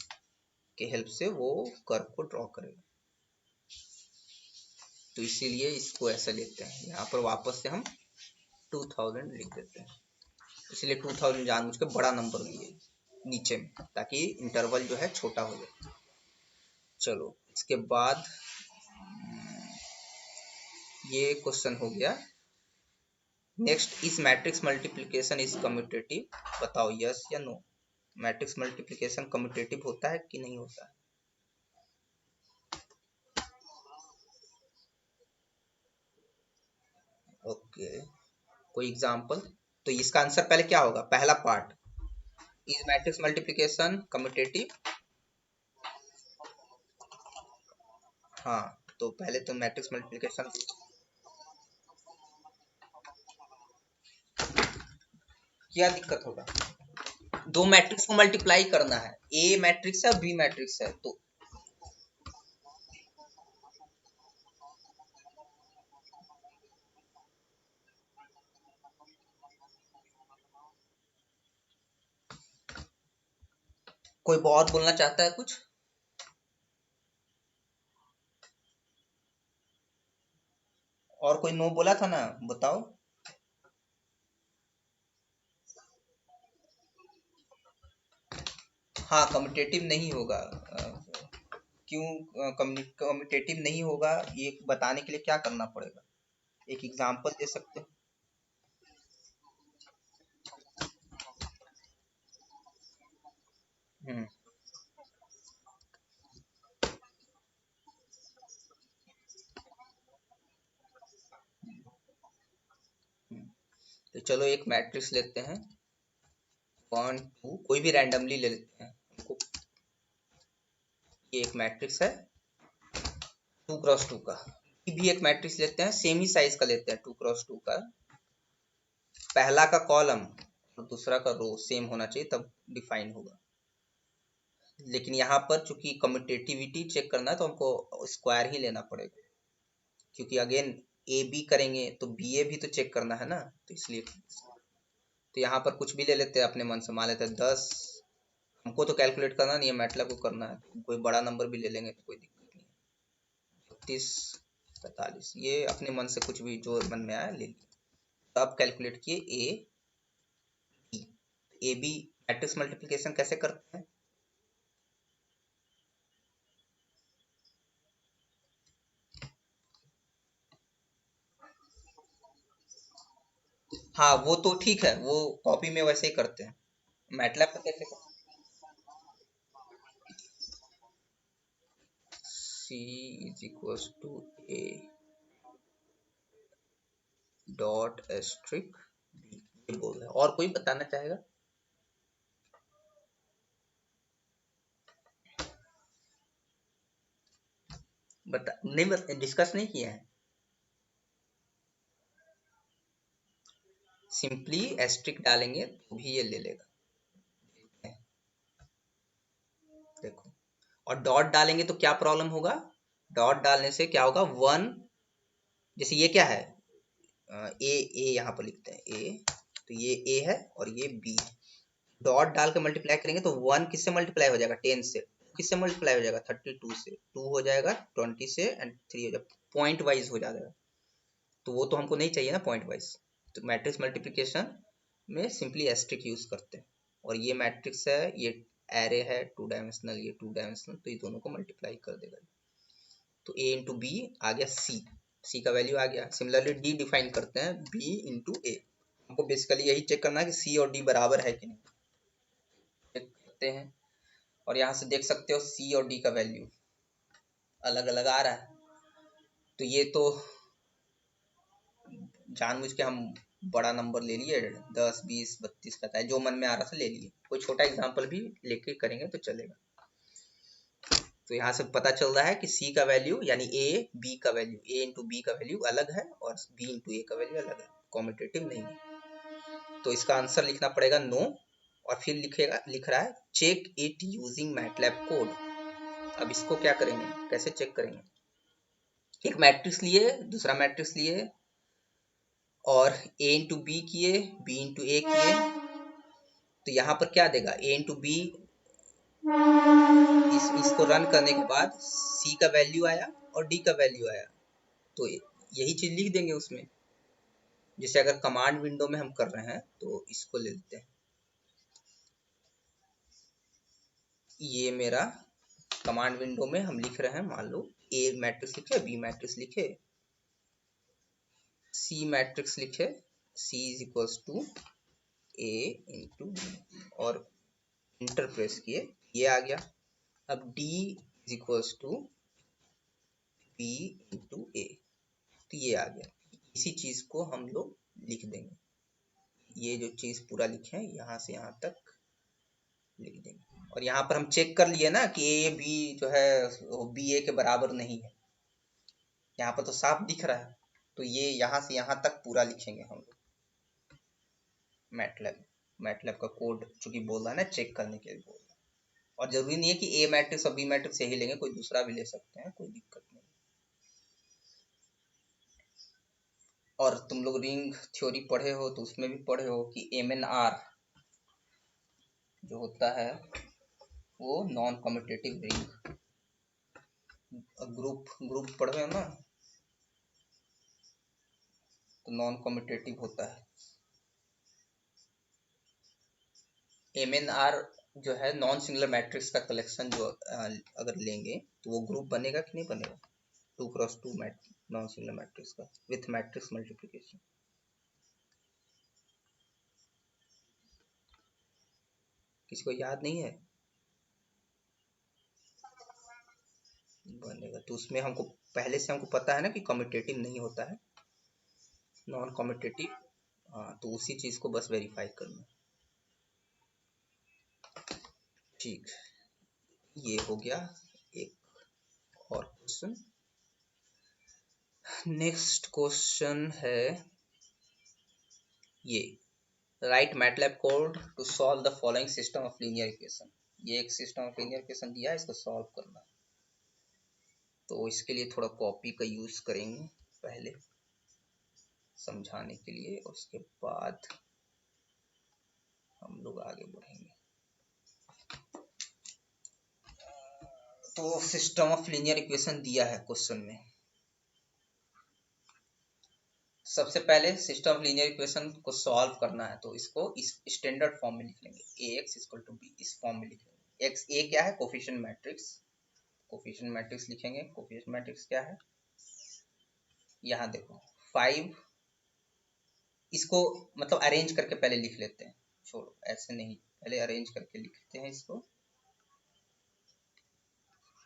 S1: के हेल्प से वो कर्व को ड्रॉ करेगा। तो इसीलिए इसको ऐसा लेते हैं। यहाँ पर वापस से हम 2000 लिख देते हैं, इसलिए 2000 जानबूझ के बड़ा नंबर लिए नीचे में, ताकि इंटरवल जो है छोटा हो जाए। चलो इसके बाद ये क्वेश्चन हो गया। नेक्स्ट, इस मैट्रिक्स मल्टीप्लिकेशन इज कम्यूटेटिव, बताओ यस या नो। मैट्रिक्स मल्टीप्लिकेशन कम्यूटेटिव होता है कि नहीं होता है? ओके, कोई एग्जांपल? तो इसका आंसर पहले क्या होगा, पहला part is matrix multiplication commutative? हाँ, तो पहले तो मैट्रिक्स मल्टीप्लिकेशन क्या दिक्कत होगा? दो मैट्रिक्स को मल्टीप्लाई करना है, ए मैट्रिक्स है और बी मैट्रिक्स है, तो कोई और बोलना चाहता है कुछ? और कोई नो बोला था ना, बताओ। हाँ, कम्यूटेटिव नहीं होगा। क्यों कम्यूटेटिव नहीं होगा, ये बताने के लिए क्या करना पड़ेगा? एक एग्जांपल दे सकते हो? हम्म। हम्म। तो चलो एक मैट्रिक्स लेते हैं, 1 2, कोई भी रैंडमली ले लेते हैं हमको। ये एक मैट्रिक्स है 2 क्रॉस 2 का। ये भी एक मैट्रिक्स लेते हैं, सेम ही साइज का लेते हैं, 2 क्रॉस 2 का। पहला का कॉलम और दूसरा का रो सेम होना चाहिए, तब डिफाइन होगा। लेकिन यहाँ पर चूंकि कम्यूटेटिविटी चेक करना है तो हमको स्क्वायर ही लेना पड़ेगा, क्योंकि अगेन ए बी करेंगे तो बी ए भी तो चेक करना है ना, तो इसलिए। तो यहाँ पर कुछ भी ले लेते हैं अपने मन से, मान लेते हैं 10। हमको तो कैलकुलेट करना नहीं है, मैटलैब को करना है, तो कोई बड़ा नंबर भी ले लेंगे तो कोई दिक्कत नहीं है। 32 45, ये अपने मन से कुछ भी जो मन में आया ले लिया। तो अब कैलकुलेट किए A B. A B matrix multiplication कैसे करते हैं? हाँ, वो तो ठीक है, वो कॉपी में वैसे ही करते हैं। मैटलैब का कैसे करते हैं? C is equals to A dot asterisk B, ये बोल रहे हैं। और कोई बताना चाहेगा? नहीं, डिस्कस नहीं किया है। सिंपली एस्ट्रिक डालेंगे तो भी ये ले लेगा, देखो। और डॉट डालेंगे तो क्या प्रॉब्लम होगा? डॉट डालने से क्या होगा, 1, जैसे ये क्या है, ए ए यहाँ पर लिखते हैं ए, तो ये ए है और ये बी है। डॉट डाल के मल्टीप्लाई करेंगे तो 1 किससे मल्टीप्लाई हो जाएगा, 10 से। किससे मल्टीप्लाई हो जाएगा, 32 से। 2 हो जाएगा 20 से, एंड 3 हो जाएगा, पॉइंट वाइज हो जाएगा। तो वो तो हमको नहीं चाहिए ना, पॉइंट वाइज। तो मैट्रिक्स मल्टीप्लिकेशन में सिंपली एस्ट्रिक यूज करते हैं। और ये मैट्रिक्स है, ये एरे है 2 डायमेंशनल, ये 2 डायमेंशनल, तो ये दोनों को मल्टीप्लाई कर देगा। तो ए इंटू बी आ गया सी, सी का वैल्यू आ गया। सिमिलरली डी डिफाइन करते हैं, बी इंटू ए। हमको बेसिकली यही चेक करना है कि सी और डी बराबर है कि नहीं, चेक करते हैं। और यहाँ से देख सकते हो सी और डी का वैल्यू अलग अलग आ रहा है। तो ये तो जानबूझ के हम बड़ा नंबर ले लिए, 10 20 32 45, जो मन में आ रहा था ले लिए। कोई छोटा एग्जांपल भी लेके करेंगे तो चलेगा। तो यहाँ से पता चल रहा है कि सी का वैल्यू यानी ए बी का वैल्यू, ए इंटू बी का वैल्यू अलग है और बी इंटू ए का वैल्यू अलग है, कॉम्पिटेटिव नहीं है। तो इसका आंसर लिखना पड़ेगा नो। और फिर लिख रहा है check it using MATLAB code. अब इसको क्या करेंगे, कैसे चेक करेंगे? एक मैट्रिक्स लिए, दूसरा मैट्रिक्स लिए, और ए इंटू बी किए, बी इंटू ए किए, तो यहाँ पर क्या देगा, ए इंटू बी। इसको रन करने के बाद सी का वैल्यू आया और डी का वैल्यू आया, तो यही चीज लिख देंगे उसमें। जैसे अगर कमांड विंडो में हम कर रहे हैं तो इसको ले लेते हैं। ये मेरा कमांड विंडो में हम लिख रहे हैं, मान लो ए मैट्रिक्स लिखे, बी मैट्रिक्स लिखे, सी मैट्रिक्स लिखे, C is equals to A into B, और इंटर प्रेस किए, ये आ गया। अब D is equals to B into A, तो ये आ गया। इसी चीज को हम लोग लिख देंगे, ये जो चीज पूरा लिखे हैं यहाँ से यहाँ तक, लिख देंगे। और यहाँ पर हम चेक कर लिए ना कि ए बी जो है वो बी ए के बराबर नहीं है, यहाँ पर तो साफ दिख रहा है। तो ये यहाँ से यहाँ तक पूरा लिखेंगे हम लोग। मैटलैब का कोड चूंकि बोल रहा है ना, चेक करने के लिए बोल रहा है। और जरूरी नहीं है कि ए मैट्रिक्स और बी मैट्रिक्स यही लेंगे, कोई दूसरा भी ले सकते हैं, कोई दिक्कत नहीं। और तुम लोग रिंग थ्योरी पढ़े हो तो उसमें भी पढ़े हो कि MNR जो होता है वो नॉन कम्यूटेटिव रिंग। ग्रुप पढ़े हो ना, तो नॉन कम्यूटेटिव होता है। MNR जो है नॉन सिंगुलर मैट्रिक्स का कलेक्शन, जो अगर लेंगे तो वो ग्रुप बनेगा कि नहीं बनेगा, 2x2 नॉन सिंगुलर मैट्रिक्स का विथ मैट्रिक्स मल्टीप्लिकेशन। किसी को याद नहीं है? बनेगा। तो उसमें हमको पहले से हमको पता है ना कि कम्यूटेटिव नहीं होता है, नॉन कम्यूटेटिव। हाँ, तो उसी चीज को बस वेरीफाई करना। ठीक, ये हो गया एक और क्वेश्चन। नेक्स्ट क्वेश्चन है ये, write MATLAB code to solve the following system of linear equation. ये एक सिस्टम ऑफ लीनियर इक्वेशन दिया है, इसको सॉल्व करना। तो इसके लिए थोड़ा कॉपी का यूज करेंगे पहले समझाने के लिए, और उसके बाद हम लोग आगे बढ़ेंगे। तो सिस्टम ऑफ लीनियर इक्वेशन दिया है क्वेश्चन में। सबसे पहले सिस्टम ऑफ लीनियर इक्वेशन को सॉल्व करना है, तो इसको इस स्टैंडर्ड फॉर्म में लिख लेंगे। ax इक्वल टू बी, इस फॉर्म में लिख लेंगे। एक्स ए क्या है, कोफिशिएंट मैट्रिक्स, कोफिशिएंट मैट्रिक्स लिखेंगे। कोफिशिएंट मैट्रिक्स क्या है, यहाँ देखो 5। इसको मतलब अरेंज करके पहले लिख लेते हैं, छोड़ो ऐसे नहीं, पहले अरेंज करके लिखते हैं, इसको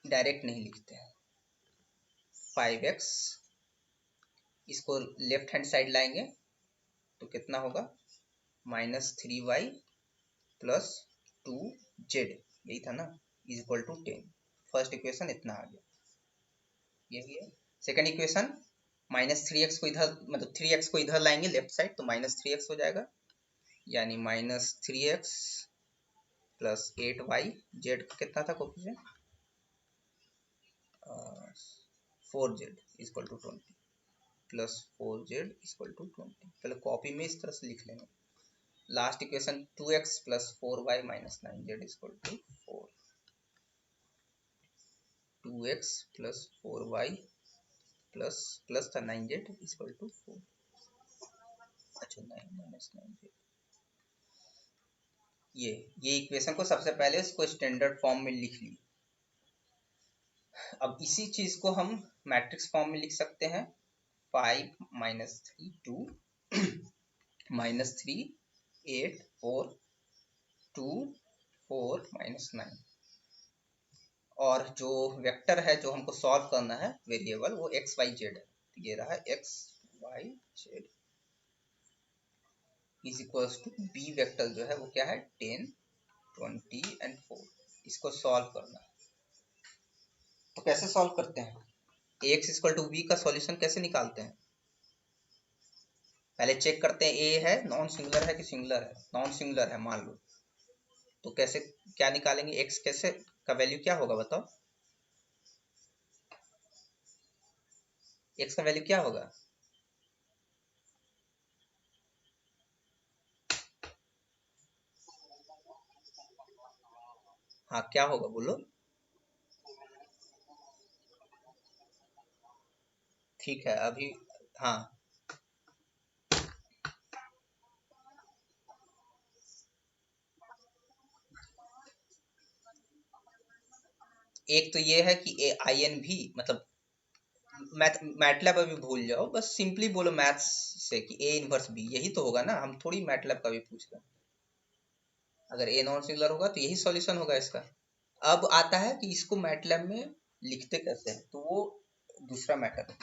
S1: डायरेक्ट नहीं लिखते हैं। 5x, इसको लेफ्ट हैंड साइड लाएंगे तो कितना होगा, -3y प्लस 2z, यही था ना, is equal to 10। First equation इतना आ गया, ये भी है। सेकेंड इक्वेशन -3x को इधर, मतलब 3x को इधर लाएंगे लेफ्ट साइड, तो -3x हो जाएगा, यानी -3x प्लस 8y, जेड कितना था coefficient, 4z equal to 20 plus 4z equal to 20। पहले कॉपी में इस तरह से लिख लेंगे। Last equation 2x plus 4y minus 9z equal to 4, 2x plus 4y plus था 9z इक्वल टू 4। अच्छा 9 माइनस 9z, ये इक्वेशन को सबसे पहले इसको स्टैंडर्ड फॉर्म में लिख ली। अब इसी चीज को हम मैट्रिक्स फॉर्म में लिख सकते हैं। 5 -3 2 -3 8 4 2 4 -9। और जो वेक्टर है जो हमको सॉल्व करना है, वेरिएबल, वो एक्स वाई जेड है। तो ये रहा X Y Z is equals to B vector जो है वो क्या है, 10 20 एंड 4। इसको सॉल्व करना है। तो कैसे सॉल्व करते हैं, एक्स इक्वल टू बी का सॉल्यूशन कैसे निकालते हैं, पहले चेक करते हैं ए है नॉन सिंगुलर है कि सिंगुलर है। नॉन सिंगुलर है मान लो, तो कैसे क्या निकालेंगे, एक्स कैसे का वैल्यू क्या होगा बताओ, एक्स का वैल्यू क्या होगा, हाँ क्या होगा बोलो। ठीक है अभी, हाँ एक तो ये है कि ए आई एन भी, मतलब मैटलैब अभी भूल जाओ, बस सिंपली बोलो मैथ्स से कि ए इनवर्स बी, यही तो होगा ना, हम थोड़ी मैटलैब का भी पूछ रहे हैं। अगर ए नॉन सिंगुलर होगा तो यही सॉल्यूशन होगा इसका। अब आता है कि इसको मैटलैब में लिखते कैसे हैं, तो वो दूसरा मैटर है।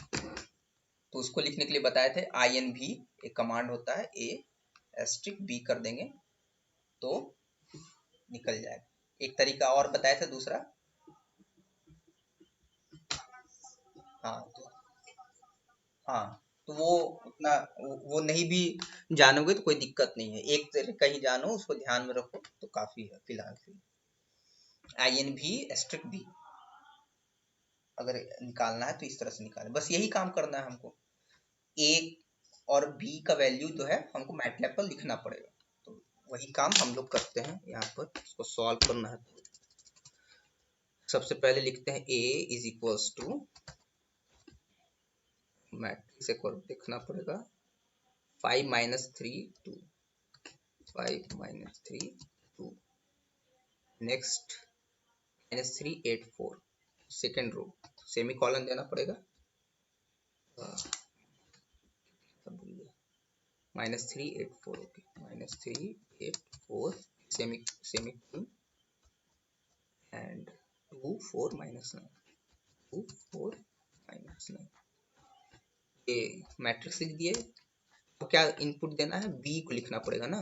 S1: तो उसको लिखने के लिए बताए थे, आई एन भी एक कमांड होता है, ए एस्ट्रिक बी कर देंगे तो निकल जाएगा। एक तरीका और बताया था दूसरा। हाँ तो हाँ तो वो उतना वो नहीं भी जानोगे तो कोई दिक्कत नहीं है, एक तरीका ही जानो, उसको ध्यान में रखो तो काफी है फिलहाल के लिए। आई एन भी एस्ट्रिक बी अगर निकालना है तो इस तरह से निकालें, बस यही काम करना है हमको। ए और बी का वैल्यू जो है हमको मैटलैब पर लिखना पड़ेगा, तो वही काम हम लोग करते हैं यहाँ पर। इसको सॉल्व करना है तो सबसे पहले लिखते हैं A is equals to, matrix एक और देखना पड़ेगा, 5 minus 3 2, 5 minus 3 2, next -3 8 4, second row semicolon देना पड़ेगा, -3 8 4, ओके, -3 8 4 सेमी सेमी एंड 2 4 -9, 2 4 -9, ये मैट्रिक्स लिख दिए। तो क्या इनपुट देना है, बी को लिखना पड़ेगा ना,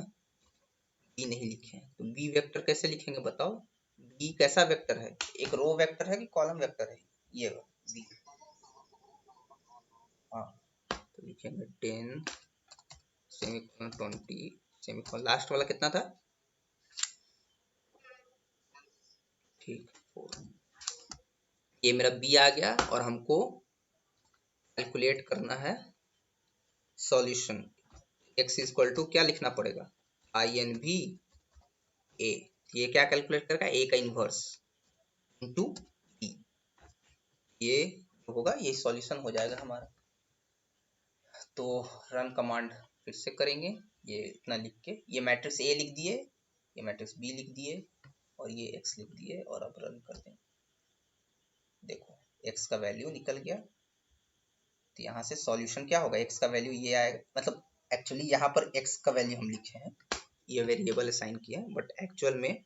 S1: बी नहीं लिखे हैं तो बी वेक्टर कैसे लिखेंगे बताओ। बी कैसा वेक्टर है, एक रो वेक्टर है कि कॉलम वेक्टर है, ये बी। हाँ तो लिखेंगे 10 सेमीकोलन 20 सेमीकोलन, लास्ट वाला कितना था, ठीक 4। ये मेरा बी आ गया और हमको कैलकुलेट करना है सॉल्यूशन। x इक्वल टू क्या लिखना पड़ेगा, आई एन भी ए, ये क्या कैलकुलेट करेगा, ए का इनवर्स इंटू बी, ये होगा, ये सॉल्यूशन हो जाएगा हमारा। तो रन कमांड फिर से करेंगे, ये इतना लिख के, ये मैट्रिक्स ए लिख दिए, ये मैट्रिक्स बी लिख दिए और ये एक्स लिख दिए, और अब रन कर दें। देखो एक्स का वैल्यू निकल गया, तो यहाँ से सॉल्यूशन क्या होगा, एक्स का वैल्यू ये आएगा, मतलब एक्चुअली यहाँ पर एक्स का वैल्यू हम लिखे हैं, ये वेरिएबल असाइन किया है, बट एक्चुअल में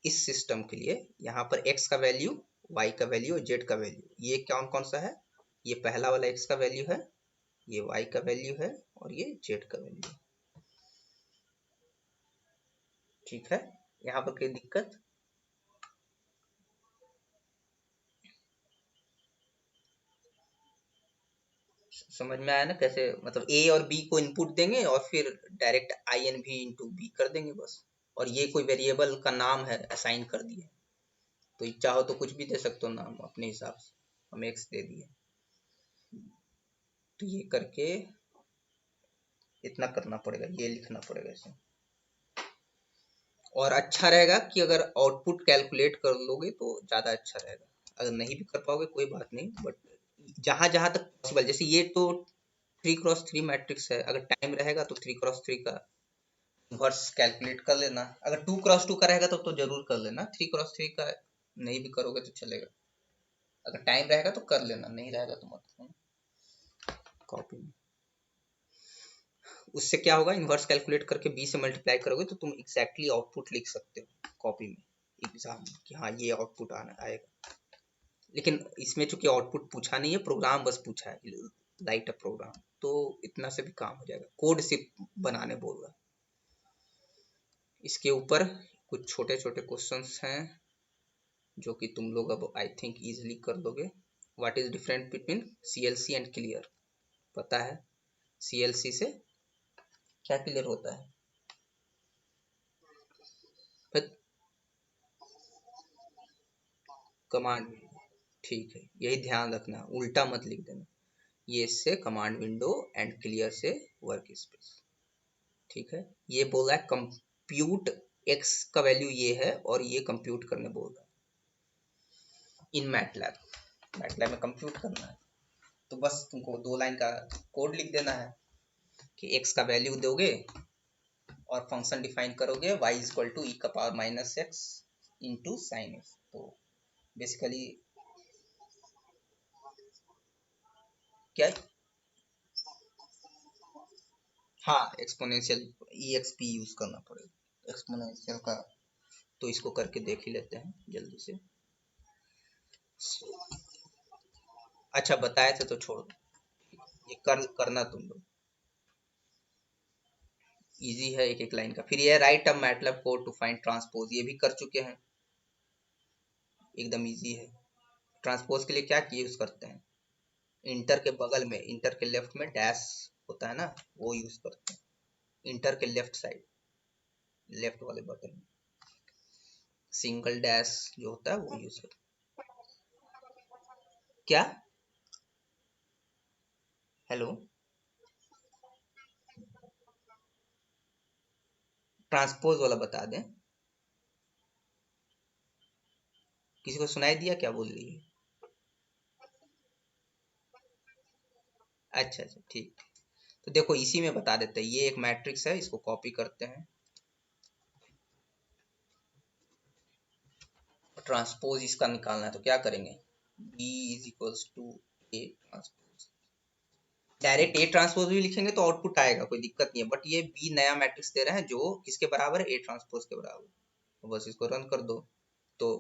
S1: इस सिस्टम के लिए यहाँ पर एक्स का वैल्यू, वाई का वैल्यू और जेड का वैल्यू, ये कौन कौन सा है, ये पहला वाला एक्स का वैल्यू है, ये वाई का वैल्यू है और ये जेड का वैल्यू है। ठीक है, यहाँ पर कोई दिक्कत, समझ में आया ना कैसे, मतलब ए और बी को इनपुट देंगे और फिर डायरेक्ट आई एन भी इंटू बी कर देंगे बस, और ये कोई वेरिएबल का नाम है असाइन कर दिए, तो चाहो तो कुछ भी दे सकते हो नाम अपने हिसाब से, हम एक्स दे दिए। तो ये करके इतना करना पड़ेगा, ये लिखना पड़ेगा इसमें। और अच्छा रहेगा कि अगर आउटपुट कैलकुलेट कर लोगे तो ज़्यादा अच्छा रहेगा, अगर नहीं भी कर पाओगे कोई बात नहीं, बट जहाँ जहाँ तक पॉसिबल, जैसे ये तो 3x3 मैट्रिक्स है, अगर टाइम रहेगा तो 3x3 का इन्वर्स कैलकुलेट कर लेना, अगर 2x2 का रहेगा तो जरूर कर लेना, 3x3 का नहीं भी करोगे तो चलेगा, अगर टाइम रहेगा तो कर लेना, नहीं रहेगा तो मत कॉपी में। उससे क्या होगा, इन्वर्स कैलकुलेट करके बी से मल्टीप्लाई करोगे तो तुम एग्जैक्टली आउटपुट लिख सकते हो कॉपी में एग्जाम में कि हाँ ये आउटपुट आना आएगा। लेकिन इसमें चूंकि आउटपुट पूछा नहीं है, प्रोग्राम बस पूछा है, राइट अ प्रोग्राम, तो इतना से भी काम हो जाएगा, कोड सिर्फ बनाने बोल रहा। इसके ऊपर कुछ छोटे छोटे क्वेश्चंस हैं जो कि तुम लोग अब आई थिंक इजीली कर दोगे। What is different between CLC and clear, पता है सीएलसी से क्या क्लियर होता है, फिर कमांड, ठीक है यही ध्यान रखना, उल्टा मत लिख देना, ये से कमांड विंडो एंड क्लियर से वर्क स्पेस। ठीक है, ये बोला है कंप्यूट, एक्स का वैल्यू ये है और ये कंप्यूट करने बोल रहा है इन मैटलैब, मैटलैब में कंप्यूट करना है, तो बस तुमको 2 लाइन का कोड लिख देना है कि एक्स का वैल्यू दोगे और फंक्शन डिफाइन करोगे y इक्वल टू ई का power minus x into sine x, तो बेसिकली क्या, हाँ एक्सपोनेंशियल ई एक्स पी यूज करना पड़ेगा एक्सपोनेंशियल का, तो इसको करके देख ही लेते हैं जल्दी से। अच्छा बताए थे तो छोड़ दो, ये करना तुम लोग। इजी है एक एक लाइन का। फिर ये write a MATLAB code to find transpose, ये भी कर चुके हैं, एकदम इजी है। ट्रांसपोज के लिए क्या यूज करते हैं, इंटर के बगल में, इंटर के लेफ्ट में डैश होता है ना, वो यूज करते हैं। इंटर के लेफ्ट साइड, लेफ्ट वाले बटन में सिंगल डैश जो होता है वो यूज करते हैं। क्या, हेलो, ट्रांसपोज वाला बता दें, किसी को सुनाई दिया क्या बोल रही है? अच्छा अच्छा ठीक। तो देखो इसी में बता देते हैं, ये एक मैट्रिक्स है, इसको कॉपी करते हैं, ट्रांसपोज इसका निकालना है तो क्या करेंगे, b is equals to A transpose. Direct A transpose भी लिखेंगे तो आउटपुट आएगा, कोई दिक्कत नहीं है, बट ये बी नया मैट्रिक्स दे रहे हैं जो किसके बराबर है, ए ट्रांसपोज के बराबर, तो बस इसको रन कर दो तो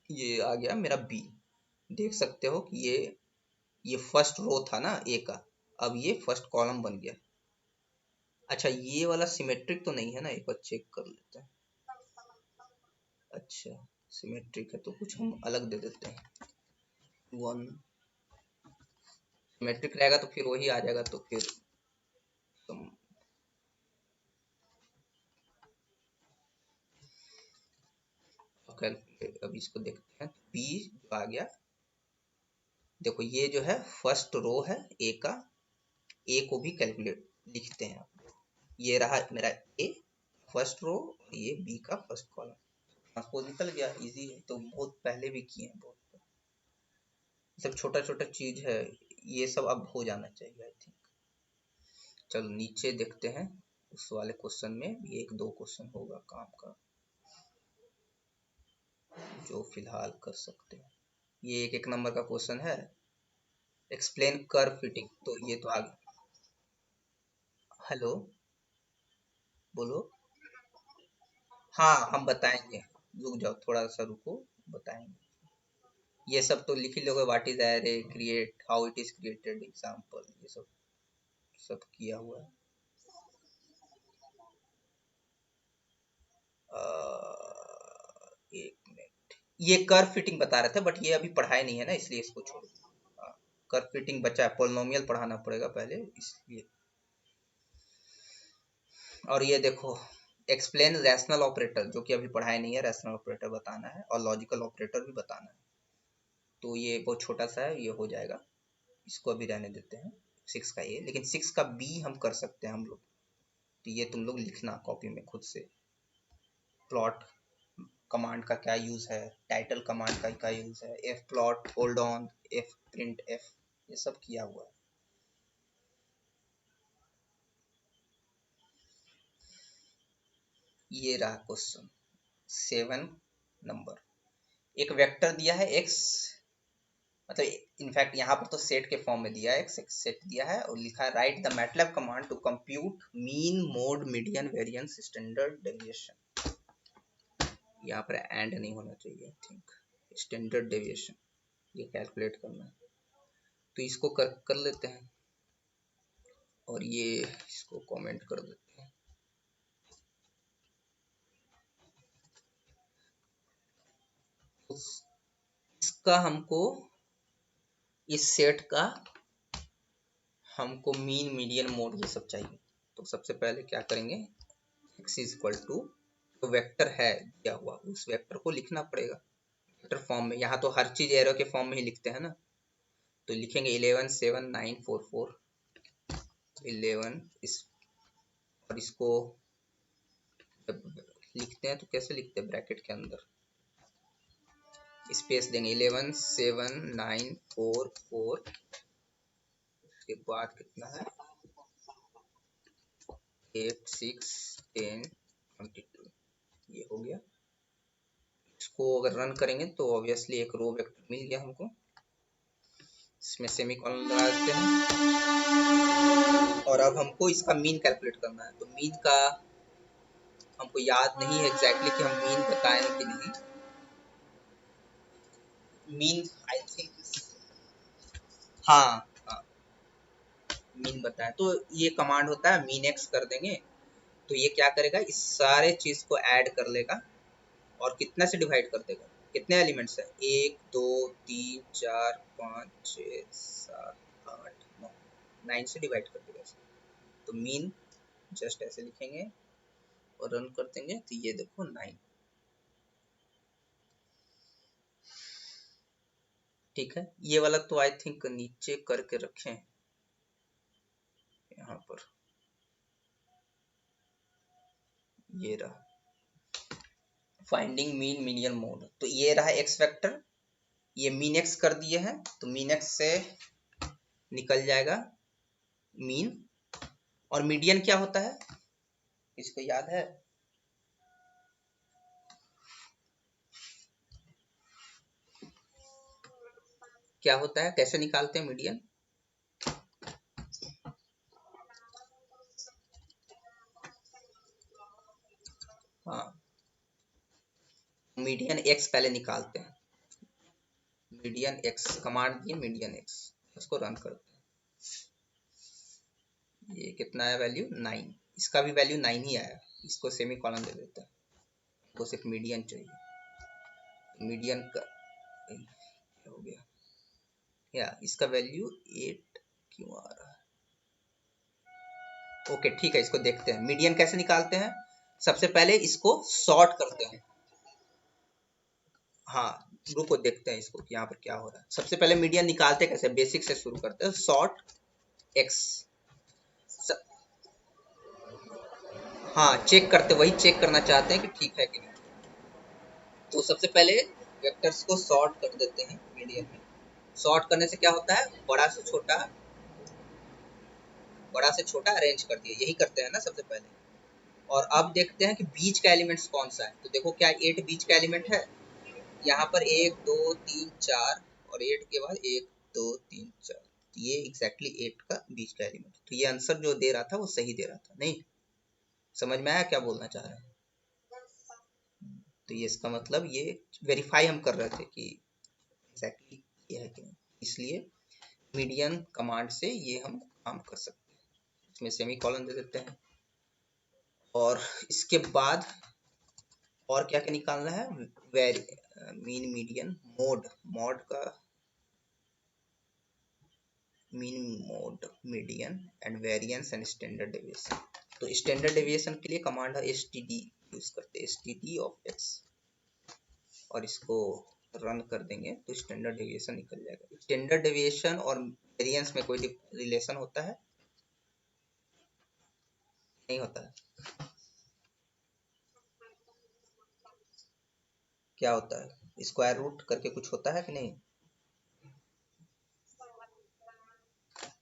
S1: ये आ गया मेरा बी। देख सकते हो कि ये फर्स्ट रो था ना ए का, अब ये फर्स्ट कॉलम बन गया। अच्छा ये वाला सिमेट्रिक तो नहीं है ना, एक बार चेक कर लेते हैं। अच्छा सिमेट्रिक है तो कुछ हम अलग दे देते हैं, वन सिमेट्रिक रहेगा तो फिर वही आ जाएगा, तो फिर तुम कैलकुलेट, अब इसको देखते हैं, बी जो आ गया, देखो ये जो है फर्स्ट रो है ए का, ए को भी कैलकुलेट लिखते हैं, ये रहा मेरा ए फर्स्ट रो, ये बी का फर्स्ट कॉलम, ट्रांसपोज निकल गया, इजी है, तो बहुत पहले भी किए हैं, बहुत सब छोटा छोटा चीज है, ये सब अब हो जाना चाहिए आई थिंक। चलो नीचे देखते हैं, उस वाले क्वेश्चन में भी एक दो क्वेश्चन होगा काम का जो फिलहाल कर सकते हैं। ये एक एक नंबर का क्वेश्चन है, एक्सप्लेन कर्व फिटिंग, तो ये तो आगे, हेलो बोलो, हाँ हम बताएंगे, रुक जाओ थोड़ा सा रुको, बताएंगे। ये सब तो लिख ही लोगे, what is array, create, how it is created, example, ये सब सब किया हुआ है। एक मिनट, ये कर्व फिटिंग बता रहे थे बट ये अभी पढ़ाए नहीं है ना, इसलिए इसको छोड़, कर्व फिटिंग बचा है, पोलिनोमियल पढ़ाना पड़ेगा पहले इसलिए। और ये देखो एक्सप्लेन रैशनल ऑपरेटर, जो कि अभी पढ़ाया नहीं है, रैशनल ऑपरेटर बताना है और लॉजिकल ऑपरेटर भी बताना है, तो ये बहुत छोटा सा है, ये हो जाएगा, इसको अभी रहने देते हैं। 6 का ए, लेकिन 6 का बी हम कर सकते हैं हम लोग, तो ये तुम लोग लिखना कॉपी में खुद से। प्लॉट कमांड का क्या यूज है, टाइटल कमांड का क्या यूज है, F plot, hold on, F print F, ये सब किया हुआ है। ये रहा क्वेश्चन 7 नंबर, एक वेक्टर दिया है x, मतलब इनफैक्ट यहाँ पर तो सेट के फॉर्म में दिया है, एक सेट दिया है और लिखा है write the MATLAB command to compute mean mode median variance standard deviation, यहाँ पर एंड नहीं होना चाहिए आई थिंक, स्टैंडर्ड डेविएशन ये कैलकुलेट करना है, तो इसको कर लेते हैं और ये इसको कमेंट कर देते हैं। इसका हमको, इस सेट का हमको मीन मीडियन मोड ये सब चाहिए, तो सबसे पहले क्या करेंगे, x इज इक्वल टू, तो वेक्टर है दिया हुआ उस वेक्टर को लिखना पड़ेगा वेक्टर फॉर्म में, यहाँ तो हर चीज एरो के फॉर्म में ही लिखते हैं ना, तो लिखेंगे 11 7 9 4 4 11 इस, और इसको लिखते हैं तो कैसे लिखते हैं, ब्रैकेट के अंदर स्पेस देंगे, 11 7 9 4 4, उसके बाद कितना है 8 6 10 22, ये हो गया। इसको अगर रन करेंगे तो ऑब्वियसली एक रो वेक्टर मिल गया हमको, इसमें सेमीकोलन लगा देते हैं और अब हमको इसका मीन कैलकुलेट करना है, तो मीन का हमको याद नहीं है एग्जैक्टली कि हम मीन बताएं कि नहीं, मीन आई थिंक, हाँ हाँ मीन बताएं, तो ये कमांड होता है मीन एक्स कर देंगे तो ये क्या करेगा, इस सारे चीज को ऐड कर लेगा और कितना से डिवाइड कर देगा, कितने एलिमेंट्स है, 1 2 3 4 5 6 7 8 9, 9 से डिवाइड कर देगा इसे। तो मीन जस्ट ऐसे लिखेंगे और रन कर देंगे तो ये देखो 9। ठीक है, ये वाला तो आई थिंक नीचे करके रखें यहाँ पर, ये रहा फाइंडिंग मीन मीडियन मोड। तो ये रहा एक्स वेक्टर, ये मीन एक्स कर दिए हैं तो मीन एक्स से निकल जाएगा मीन। और मीडियन क्या होता है, इसको याद है, क्या होता है, कैसे निकालते हैं मीडियन? हाँ, मीडियन एक्स पहले निकालते हैं, मीडियन एक्स कमांड दिए, मीडियन एक्स, उसको रन करते हैं। ये कितना आया वैल्यू, 9। इसका भी वैल्यू 9 ही आया, इसको सेमी कॉलन दे देते हैं, तो सिर्फ मीडियन चाहिए। मीडियन का क्या हो गया, या इसका वैल्यू 8 क्यों आ रहा है? ओके ठीक है, इसको देखते हैं मीडियन कैसे निकालते हैं। सबसे पहले इसको सॉर्ट करते हैं। हाँ रुको देखते हैं इसको कि यहाँ पर क्या हो रहा है। सबसे पहले मीडियन निकालते कैसे, बेसिक से शुरू करते हैं, सॉर्ट एक्स। हाँ चेक करते, वही चेक करना चाहते हैं कि ठीक है कि नहीं। तो सबसे पहले वेक्टर्स को सॉर्ट कर देते हैं मीडियन में। सॉर्ट करने से क्या होता है, बड़ा से छोटा अरेंज कर दिया, यही करते हैं ना सबसे पहले। और अब देखते हैं कि बीच का एलिमेंट्स कौन सा है। तो देखो क्या 8 बीच का एलिमेंट है, यहाँ पर 1 2 3 4 और 8 के बाद 1 2 3 4, ये एग्जैक्टली 8 का बीच का एलिमेंट। तो ये आंसर जो दे रहा था वो सही दे रहा था, नहीं समझ में आया क्या बोलना चाह रहे हैं? तो ये इसका मतलब ये वेरीफाई हम कर रहे थे कि एग्जैक्टली ये है कि नहीं, इसलिए मीडियन कमांड से ये हम काम कर सकते हैं। इसमें सेमी कॉलन दे देते हैं और इसके बाद और क्या क्या निकालना है, वेरी मीन मीडियन मोड, मोड का mean mode median and variance and standard deviation. तो स्टैंडर्ड डेविएशन के लिए कमांड है std, यूज करते हैं std ऑफ x और इसको रन कर देंगे तो स्टैंडर्ड डेविएशन निकल जाएगा। स्टैंडर्ड डेविएशन और वेरिएंस में कोई रिलेशन होता है, नहीं होता है, क्या होता है, स्क्वायर रूट करके कुछ होता है कि नहीं,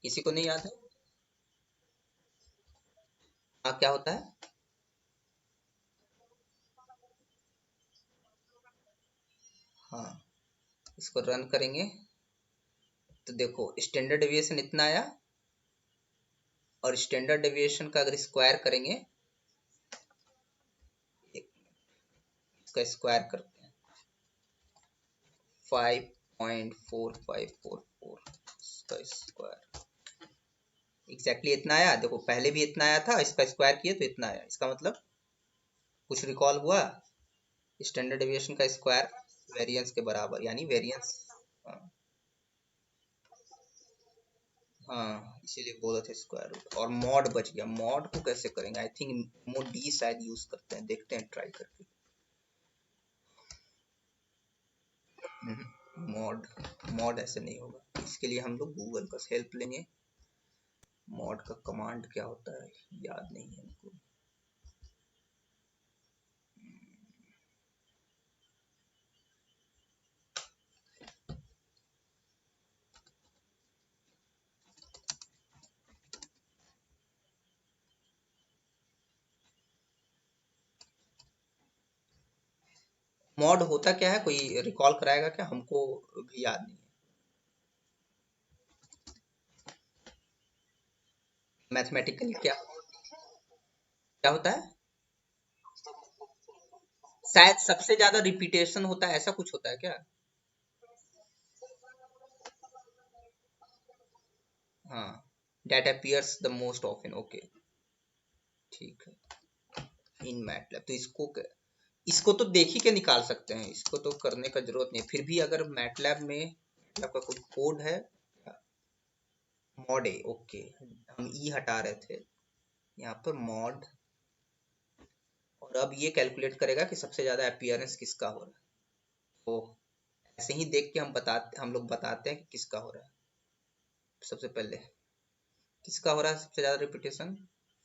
S1: किसी को नहीं याद है? हाँ क्या होता है, हाँ इसको रन करेंगे तो देखो स्टैंडर्ड डेविएशन इतना आया और स्टैंडर्ड डेविएशन का अगर स्क्वायर करेंगे, इसका स्क्वायर करते हैं 5.4544, इसका स्क्वायर एग्जैक्टली इतना आया। देखो पहले भी इतना आया था, इसका स्क्वायर किए तो इतना आया, इसका मतलब कुछ रिकॉल हुआ, स्टैंडर्ड डेविएशन का स्क्वायर वेरिएंस के बराबर, यानी वेरिएंस। हाँ हाँ इसीलिए बोला था स्क्वायर रूट। और मॉड बच गया, मॉड को कैसे करेंगे, आई थिंक मोड डी शायद यूज करते हैं, देखते हैं ट्राई करके। मॉड मॉड ऐसे नहीं होगा, इसके लिए हम लोग गूगल का हेल्प लेंगे। मॉड का कमांड क्या होता है याद नहीं है हमको। मॉड होता क्या है, कोई रिकॉल कराएगा क्या, हमको भी याद नहीं है। मैथमेटिकली क्या होता है, शायद सबसे ज्यादा रिपीटेशन होता है, ऐसा कुछ होता है क्या? हाँ that appears the most often. Okay ठीक है इन मैटलैब। तो इसको तो देख ही के निकाल सकते हैं, इसको तो करने का जरूरत नहीं। फिर भी अगर मैटलैब में मैटलैब का कोई कोड है, मॉड है, ओके हम ई हटा रहे थे यहाँ पर मॉड, और अब ये कैलकुलेट करेगा कि सबसे ज्यादा अपीयरेंस किसका हो रहा है। तो ऐसे ही देख के हम लोग बताते हैं कि किसका हो रहा है। सबसे पहले किसका हो रहा है सबसे ज्यादा रिपीटेशन,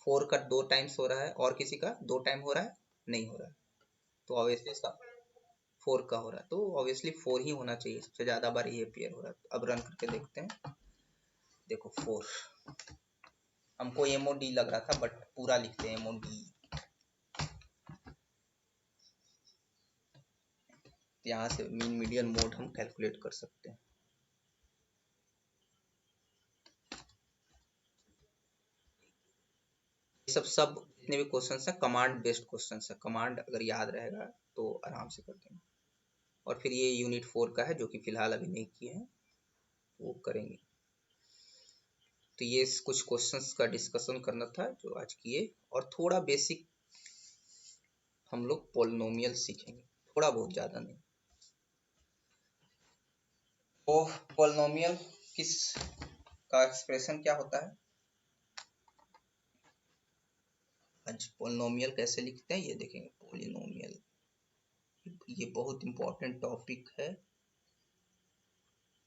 S1: 4 का 2 टाइम्स हो रहा है, और किसी का 2 टाइम हो रहा है, नहीं हो रहा है। तो ऑब्वियसली इसका 4 का हो रहा है, तो ऑब्वियसली 4 ही होना चाहिए, सबसे ज्यादा बार ये अपीयर हो रहा है। अब रन करके देखते हैं, देखो 4। हमको एमओडी लग रहा था बट पूरा लिखते हैं एमओडी। यहाँ से मीन मीडियन मोड हम कैलकुलेट कर सकते हैं। ये सब जितने भी क्वेश्चन है कमांड बेस्ड क्वेश्चन है, कमांड अगर याद रहेगा तो आराम से कर देंगे। और फिर ये यूनिट 4 का है जो कि फिलहाल अभी नहीं किए हैं, वो करेंगे। तो ये कुछ क्वेश्चंस का डिस्कशन करना था जो आज किए, और थोड़ा बेसिक हम लोग पोलिनोमियल सीखेंगे, थोड़ा बहुत ज़्यादा नहीं। तो पोलिनोमियल किस का एक्सप्रेशन क्या होता है, आज पोलिनोमियल कैसे लिखते हैं ये देखेंगे। पोलिनोमियल ये बहुत इंपॉर्टेंट टॉपिक है,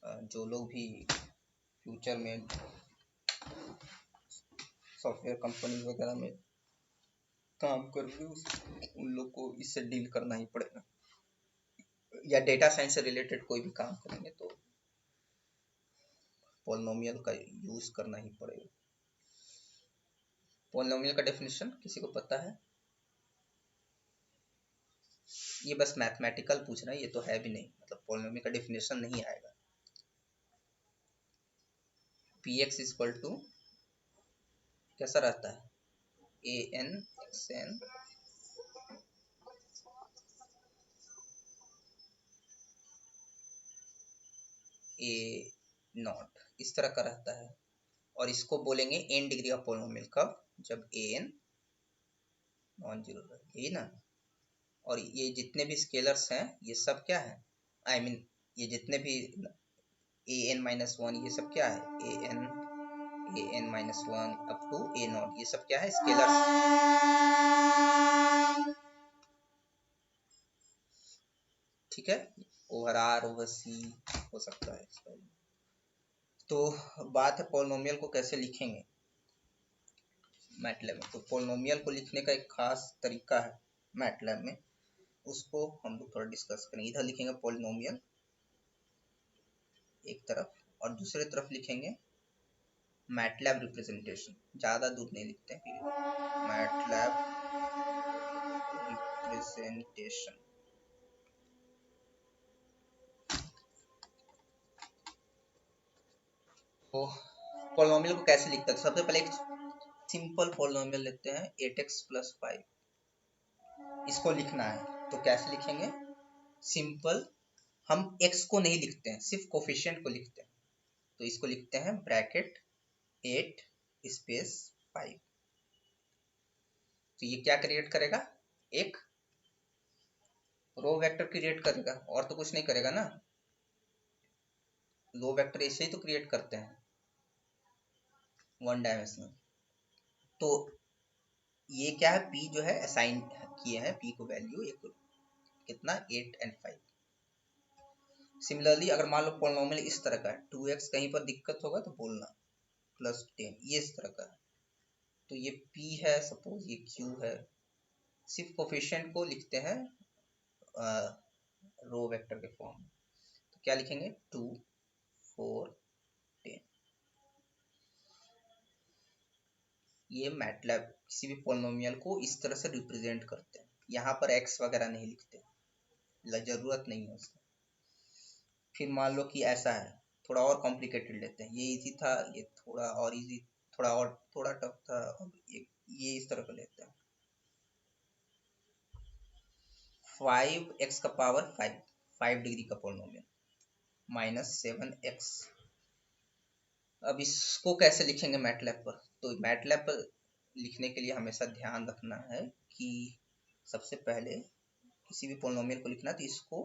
S1: जो लोग भी फ्यूचर में सॉफ्टवेयर कंपनी वगैरह में काम कर रहे हो उन लोग को इससे डील करना ही पड़ेगा, या डेटा साइंस से रिलेटेड कोई भी काम करेंगे तो पोलिनोमियल का यूज करना ही पड़ेगा। पोलिनोमियल का डेफिनेशन किसी को पता है? ये बस मैथमेटिकल पूछ रहा है, ये तो है भी नहीं, मतलब पोलिनोमियल का डेफिनेशन नहीं आएगा। पी एक्स इक्वल टू कैसा रहता है, A N X N A naught, इस तरह का रहता है। और इसको बोलेंगे एन डिग्री का पोलिनोमियल कब, जब ए एन नॉन जीरो है, यही ना। और ये जितने भी स्केलर्स हैं ये सब क्या है, आई मीन ये जितने भी ए एन माइनस वन ये सब क्या है, A N minus one up to A naught, ये सब क्या है स्केलर्स। ठीक है, ओवर आर ओवर सी हो सकता है। तो बात है पोलिनोमियल को कैसे लिखेंगे मैटलैब में। तो पोलिनोमियल को लिखने का एक खास तरीका है मैटलैब में, उसको हम लोग थोड़ा डिस्कस करेंगे। इधर लिखेंगे पोलिनोमियल एक तरफ, और दूसरे तरफ लिखेंगे मैटलैब रिप्रेजेंटेशन, ज़्यादा दूर नहीं लिखते हैं, मैटलैब रिप्रेजेंटेशन। तो पोलिनोमियल को कैसे लिखते हैं, सबसे पहले एक सिंपल पोलिनोमियल लेते हैं 8x + 5, इसको लिखना है। तो कैसे लिखेंगे, सिंपल, हम x को नहीं लिखते हैं, सिर्फ कोफिशिएंट को लिखते हैं। तो इसको लिखते हैं ब्रैकेट 8 स्पेस 5। तो ये क्या क्रिएट करेगा, एक रो वेक्टर क्रिएट करेगा, और तो कुछ नहीं करेगा ना। रो वेक्टर ऐसे ही तो क्रिएट करते हैं वन डायमेंशनल। तो ये क्या है, p जो है असाइन किए हैं, p को वैल्यू एक कितना 8 और 5। सिमिलरली अगर मान लो पोलिनोमियल इस तरह का है, 2x कहीं पर दिक्कत होगा तो बोलना, +10 ये इस तरह का है। तो ये p है, सपोज ये q है, सिर्फ कोफिशिएंट को लिखते हैं रो वेक्टर के फॉर्म में। तो क्या लिखेंगे, 2 4 10। ये मैटलैब किसी भी पोलिनोमियल को इस तरह से रिप्रेजेंट करते हैं, यहाँ पर x वगैरह नहीं लिखते, जरूरत नहीं है उसका। फिर मान लो कि ऐसा है, थोड़ा और कॉम्प्लिकेटेड लेते हैं, ये इजी था, ये थोड़ा और इजी, थोड़ा और थोड़ा टफ था, अब ये इस तरह का लेते हैं। 5x का पावर 5 डिग्री का पोलिनोमियल माइनस 7x अब इसको कैसे लिखेंगे मैटलैब पर? तो मैटलैब पर लिखने के लिए हमेशा ध्यान रखना है कि सबसे पहले किसी भी पोलिनोमियल को लिखना तो इसको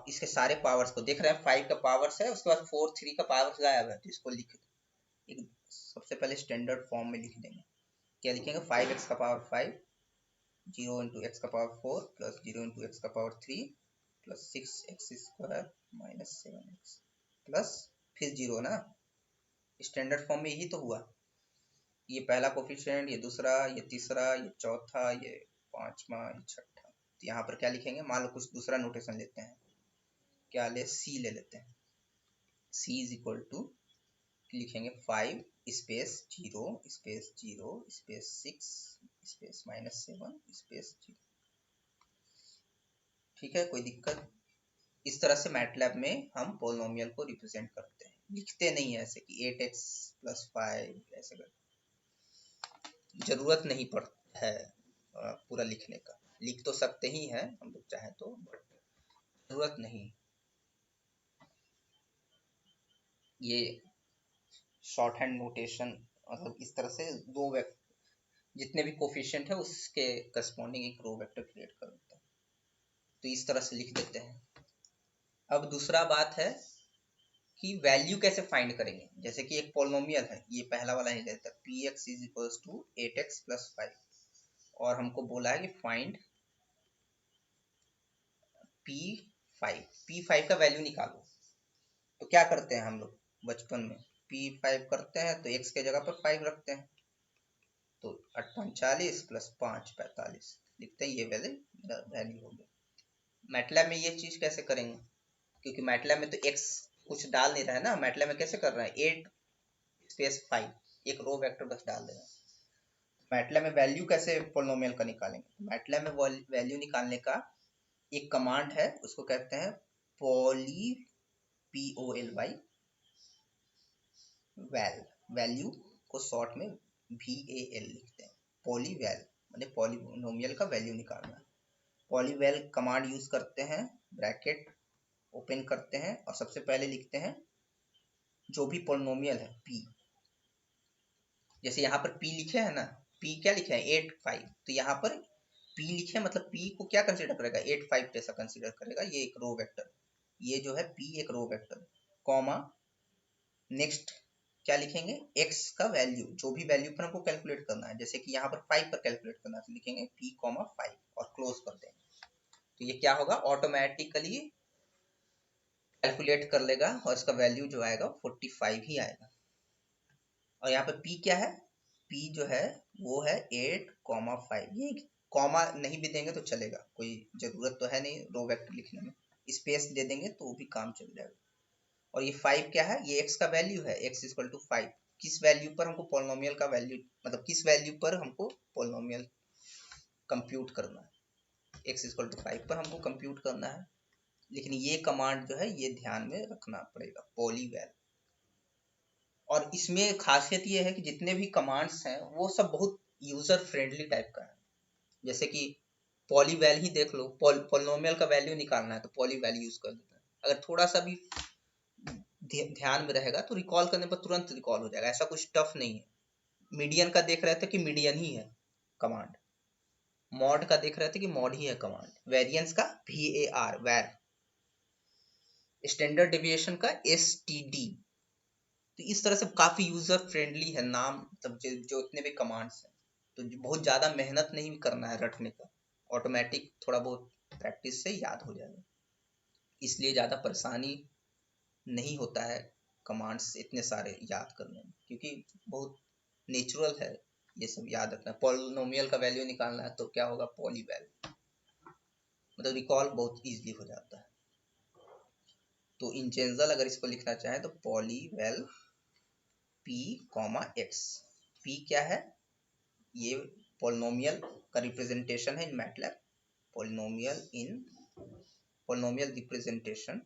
S1: इसके सारे पावर्स को देख रहे हैं, 5 का पावर्स है, उसके बाद 4 3 का पावर्स गायब है, तो इसको लिख एक सबसे पहले स्टैंडर्ड फॉर्म में लिख देंगे। क्या लिखेंगे? 5x का पावर 5, 0 इंटू एक्स का पावर 4 प्लस 0 इंटू एक्स का power 3 plus 6x square minus 7x plus फिर 0 ना। स्टैंडर्ड फॉर्म में यही तो हुआ, ये पहला कोफिशिएंट, ये दूसरा, ये तीसरा, ये चौथा, ये पांचवा, ये छठा। तो यहाँ पर क्या लिखेंगे? मान लो कुछ दूसरा नोटेशन लेते हैं, क्या ले? सी ले लेते हैं। सी इज इक्वल टू लिखेंगे 5 space 0 space 0 space 6 space minus 7 space 0। ठीक है, कोई दिक्कत? इस तरह से मैटलैब में हम पोलिनोमियल को रिप्रेजेंट करते हैं, लिखते नहीं है ऐसे कि 8x प्लस 5 ऐसे कर, जरूरत नहीं पड़ता है पूरा लिखने का। लिख तो सकते ही हैं हम लोग चाहे तो, बट जरूरत नहीं। ये शॉर्ट हैंड नोटेशन, मतलब इस तरह से दो जितने भी कोफिशिएंट है उसके करस्पॉन्डिंग एक रो वेक्टर क्रिएट कर देता है, तो इस तरह से लिख देते हैं। अब दूसरा बात है कि वैल्यू कैसे फाइंड करेंगे। जैसे कि एक पोलिनोमियल है, ये पहला वाला ही लेता है, P X is equals to 8x plus 5, और हमको बोला है कि फाइंड P5 का वैल्यू निकालो। तो क्या करते हैं हम लोग बचपन में? P5 करते हैं तो x के जगह पर 5 रखते हैं, तो 48 प्लस 5 45 लिखते हैं, ये वैल्यू हो गया। मैटलैब में ये चीज कैसे करेंगे? क्योंकि मैटलैब में तो x कुछ डाल नहीं रहा है ना, मैटलैब में कैसे कर रहा है? 8 स्पेस 5 एक रो वेक्टर बस डाल देना। मैटलैब में वैल्यू कैसे पोलिनोमियल का निकालेंगे? मैटलैब में वैल्यू निकालने का एक कमांड है, उसको कहते हैं पॉली POLY वैल। वैल्यू को शॉर्ट में VAL लिखते हैं। पॉली वैल माने पॉलिनोमियल का वैल्यू निकालना। पॉली वैल कमांड यूज करते हैं, ब्रैकेट ओपन करते हैं और सबसे पहले लिखते हैं जो भी पोलिनोमियल है P। जैसे यहाँ पर P लिखे है ना, P क्या लिखे है? 8 5, तो यहाँ पर P लिखे मतलब P को क्या कंसीडर करेगा? 8 5 जैसा कंसीडर करेगा, ये एक रो वेक्टर, ये जो है P एक रो वेक्टर, कॉमा नेक्स्ट क्या लिखेंगे? x का वैल्यू, जो भी वैल्यू पर हमको कैलकुलेट करना है, जैसे कि यहाँ पर 5 पर कैलकुलेट करना है तो लिखेंगे p, 5 और क्लोज कर देंगे। तो ये क्या होगा? ऑटोमेटिकली कैलकुलेट कर लेगा और इसका वैल्यू जो आएगा 45 ही आएगा। और यहाँ पर p क्या है? p जो है वो है 8, 5। ये कॉमा नहीं भी देंगे तो चलेगा, कोई जरूरत तो है नहीं रो वेक्टर लिखने में, स्पेस दे देंगे तो वो भी काम चल जाएगा। और ये 5 क्या है? ये x का वैल्यू है, x इक्वल टू 5। किस वैल्यू पर हमको पोलिनोमियल का वैल्यू, मतलब किस वैल्यू पर हमको पोलिनोमियल कंप्यूट करना है? x इक्वल टू 5 पर हमको कंप्यूट करना है। लेकिन ये कमांड जो है ये ध्यान में रखना पड़ेगा, पॉलीवैल। और इसमें खासियत ये है कि जितने भी कमांड्स हैं वो सब बहुत यूजर फ्रेंडली टाइप का है। जैसे कि पॉलीवैल ही देख लो, पोलिनोमियल का वैल्यू निकालना है तो पॉलीवैल यूज कर देते हैं। अगर थोड़ा सा भी ध्यान में रहेगा तो रिकॉल करने पर तुरंत रिकॉल हो जाएगा, ऐसा कुछ टफ नहीं है। मीडियन का देख रहे थे कि मीडियन ही है कमांड, मॉड का देख रहे थे कि मॉड ही है कमांड, वेरिएंस का VAR वैर, स्टैंडर्ड डेविएशन का STD। तो इस तरह से काफी यूजर फ्रेंडली है नाम, मतलब जो इतने भी कमांड्स हैं, तो बहुत ज्यादा मेहनत नहीं करना है रटने का, ऑटोमेटिक थोड़ा बहुत प्रैक्टिस से याद हो जाएगा, इसलिए ज्यादा परेशानी नहीं होता है कमांड्स इतने सारे याद करने में, क्योंकि बहुत नेचुरल है ये सब याद रखना। पॉलिनोमियल का वैल्यू निकालना है तो क्या होगा? पॉलीवैल, मतलब रिकॉल बहुत इजीली हो जाता है। तो इन जनरल अगर इसको लिखना चाहे तो पॉलीवैल P, x। P क्या है? ये पॉलिनोमियल का रिप्रेजेंटेशन है in MATLAB, polynomial representation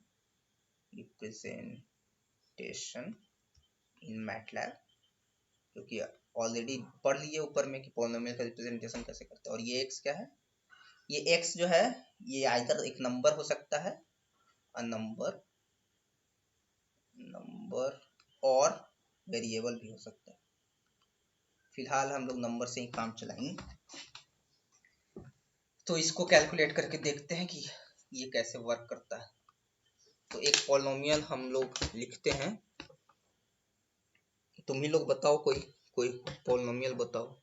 S1: in MATLAB, क्योंकि ऑलरेडी पढ़ लिए ऊपर में कि पॉलिनोमियल का रिप्रेजेंटेशन कैसे करते हैं। और ये x क्या है? ये x जो है ये आइदर एक नंबर हो सकता है, नंबर और वेरिएबल भी हो सकता है। फिलहाल हम लोग नंबर से ही काम चलाएंगे। तो इसको कैलकुलेट करके देखते हैं कि ये कैसे वर्क करता है। तो एक पॉलिनोमियल हम लोग लिखते हैं। तुम ही लोग बताओ, कोई पॉलिनोमियल बताओ,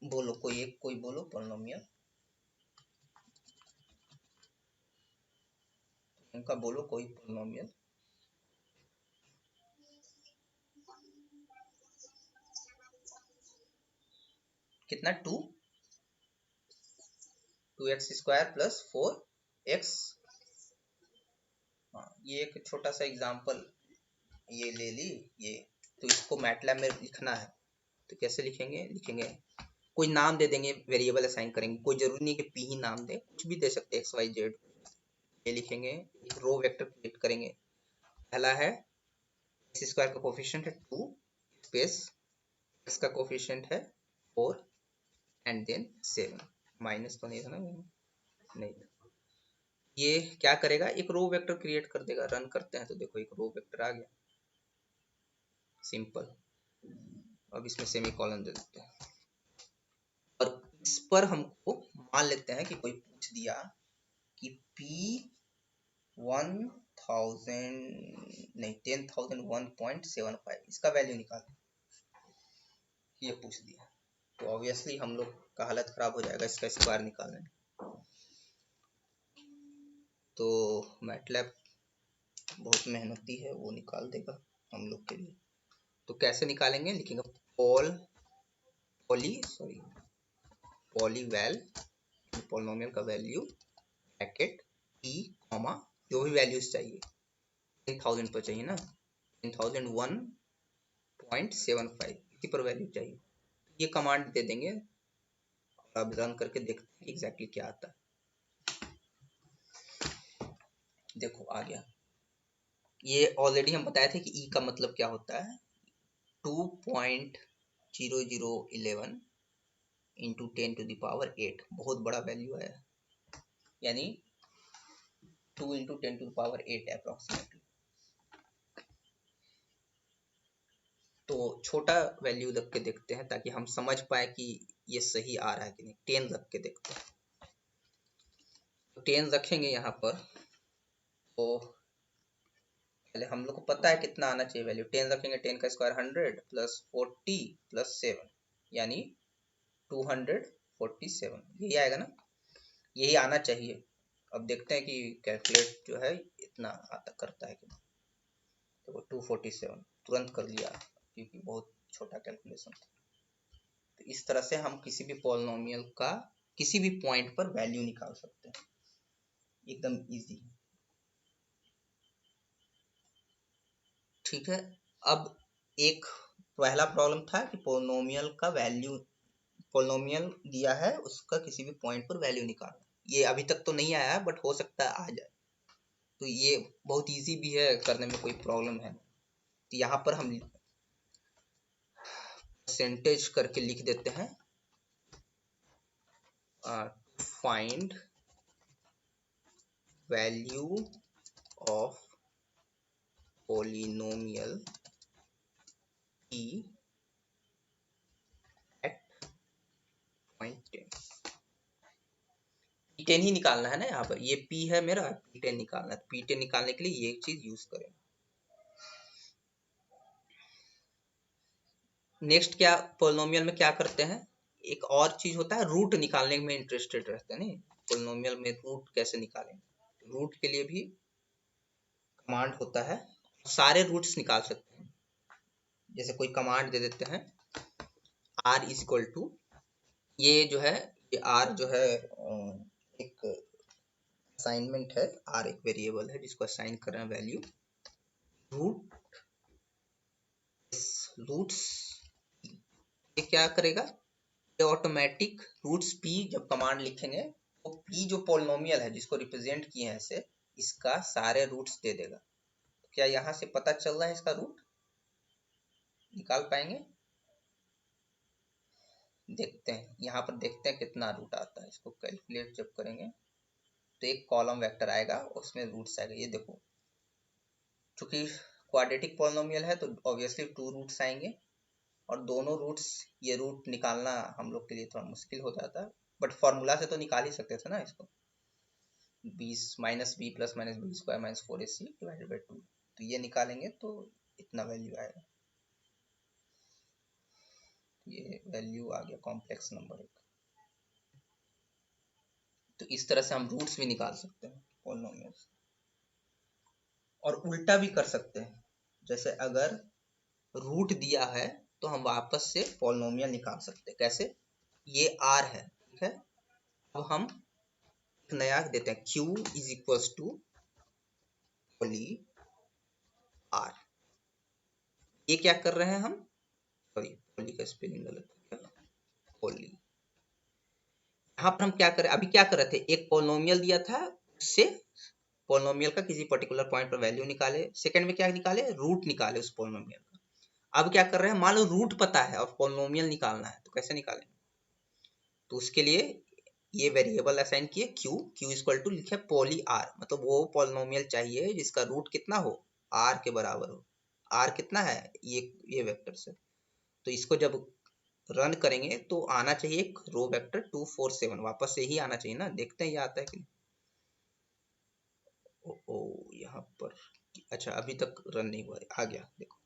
S1: बोलो कोई बोलो पॉलिनोमियल, उनका बोलो कोई पॉलिनोमियल। कितना? 2x² plus 4x। हाँ, ये एक छोटा सा एग्जांपल ये ले ली ये। तो इसको मैटलैब में लिखना है, तो कैसे लिखेंगे कोई नाम दे देंगे, वेरिएबल असाइन करेंगे। कोई जरूरी नहीं कि पी ही नाम दे, कुछ भी दे सकते हैं, XYZ। ये लिखेंगे, एक रो वेक्टर क्रिएट करेंगे। पहला है x² का कोफिशिएंट है 2 स्पेस x का कोफिशिएंट है 4 एंड देन 7। माइनस तो नहीं था ना? नहीं था। ये क्या करेगा, एक रो वेक्टर क्रिएट कर देगा। रन करते हैं तो देखो एक रो वेक्टर आ गया, सिंपल। अब इसमें सेमीकोलन दे देते हैं। और इस पर हमको मान लेते हैं कि कोई पूछ दिया कि P1000 नहीं 10,001.75 इसका वैल्यू निकाल, ये पूछ दिया। तो ऑब्वियसली हम लोग का हालत खराब हो जाएगा इसका स्क्वायर निकालने में। तो मैटलैब बहुत मेहनती है, वो निकाल देगा हम लोग के लिए। तो कैसे निकालेंगे, लिखेंगे पॉलीवैल पॉलिनोमियल का वैल्यू ब्रैकेट ई कॉमा जो भी वैल्यूज चाहिए, 10,000 पर चाहिए ना, 10,001.75 इसी पर वैल्यू चाहिए। ये कमांड दे देंगे और अब रन करके देखते हैं एग्जैक्टली क्या आता है। देखो आ गया। ये ऑलरेडी हम बताए थे कि ई का मतलब क्या होता है, 2.0011 इंटू 10⁸ बहुत बड़ा वैल्यू है, यानी 2 इंटू 10⁸ अप्रोक्सीमेटली। तो छोटा वैल्यू रख के देखते हैं ताकि हम समझ पाए कि ये सही आ रहा है कि नहीं। 10 रख के देखते हैं। तो 10 रखेंगे यहाँ पर। तो पहले हम लोग को पता है कितना आना चाहिए वैल्यू। 10 रखेंगे, 10 का स्क्वायर 100 प्लस 40 प्लस 7 यानी 247, यही आएगा ना, यही आना चाहिए। अब देखते हैं कि कैलकुलेट जो है इतना आता करता है कि नहीं। तो 247 तुरंत कर लिया क्योंकि बहुत छोटा कैलकुलेशन था। तो इस तरह से हम किसी भी पॉलिनोमियल का किसी भी पॉइंट पर वैल्यू निकाल सकते हैं, एकदम इजी। ठीक है। अब एक पहला प्रॉब्लम था कि पॉलिनोमियल का वैल्यू, पॉलिनोमियल दिया है उसका किसी भी पॉइंट पर वैल्यू निकालना। ये अभी तक तो नहीं आया बट हो सकता है आ जाए। तो ये बहुत इजी भी है करने में, कोई प्रॉब्लम है। तो यहाँ पर हम परसेंटेज करके लिख देते हैं, find value of polynomial p at point 10। P10 ही निकालना है ना, यहाँ पर ये p है मेरा, P10 निकालना है। P10 निकालने के लिए ये चीज यूज करें। नेक्स्ट क्या पोलिनोमियल में क्या करते हैं, एक और चीज होता है, रूट निकालने में इंटरेस्टेड रहते हैं। नहीं, पोलिनोमियल में रूट कैसे निकालें, रूट के लिए भी कमांड होता है, सारे रूट्स निकाल सकते हैं। जैसे कोई कमांड दे देते हैं r इज इक्वल टू, ये जो है ये r जो है एक असाइनमेंट है, r एक वेरिएबल है जिसको असाइन कर रहे हैं वैल्यू, रूट्स। ये क्या करेगा, ये ऑटोमेटिक रूट्स p जब कमांड लिखेंगे तो p जो पॉलिनोमियल है जिसको रिप्रेजेंट किए हैं ऐसे, इसका सारे रूट्स दे देगा। तो क्या यहाँ से पता चल रहा है इसका रूट निकाल पाएंगे? देखते हैं, यहाँ पर देखते हैं कितना रूट आता है। इसको कैलकुलेट जब करेंगे तो एक कॉलम वेक्टर आएगा, उसमें रूट्स आएगा। ये देखो चूंकि क्वाड्रेटिक पॉलिनोमियल है तो ऑब्वियसली 2 रूट्स आएंगे, और दोनों रूट्स, ये रूट निकालना हम लोग के लिए थोड़ा मुश्किल हो जाता, बट फॉर्मूला से तो निकाल ही सकते थे ना इसको। 20 minus B plus minus B square minus 4ac divided by 2, तो ये निकालेंगे तो इतना वैल्यू आएगा। ये वैल्यू आ गया कॉम्प्लेक्स नंबर एक। तो इस तरह से हम रूट्स भी निकाल सकते हैं पॉलिनोमियल्स, और उल्टा भी कर सकते हैं। जैसे अगर रूट दिया है तो हम वापस से पॉलिनोमियल निकाल सकते हैं। कैसे? ये r है, ठीक है। अब हम नया देते हैं, q is equals to poly r। ये क्या कर रहे हैं हम, सॉरी पोली का स्पेलिंग गलत है, पोली। यहाँ पर हम क्या करें, अभी क्या कर रहे थे, एक पॉलिनोमियल दिया था, उससे पॉलिनोमियल का किसी पर्टिकुलर पॉइंट पर वैल्यू निकाले, सेकंड में क्या निकाले, रूट निकाले उस पॉलिनोमियल का। अब क्या कर रहे हैं, मान लो रूट पता है और पॉलिनोमियल निकालना है, तो कैसे निकालेंगे? तो उसके लिए ये वेरिएबल असाइन किए q इक्वल टू लिखे पोली r, मतलब वो पॉलिनोमियल चाहिए जिसका रूट कितना हो, r के बराबर हो। r कितना है, ये वेक्टर से, तो इसको जब रन करेंगे तो आना चाहिए एक रो वेक्टर 2 4 7, वापस से ही आना चाहिए ना। देखते हैं ये आता है कि नहीं। यहाँ पर, अच्छा अभी तक रन नहीं हुआ है, आ गया देखो।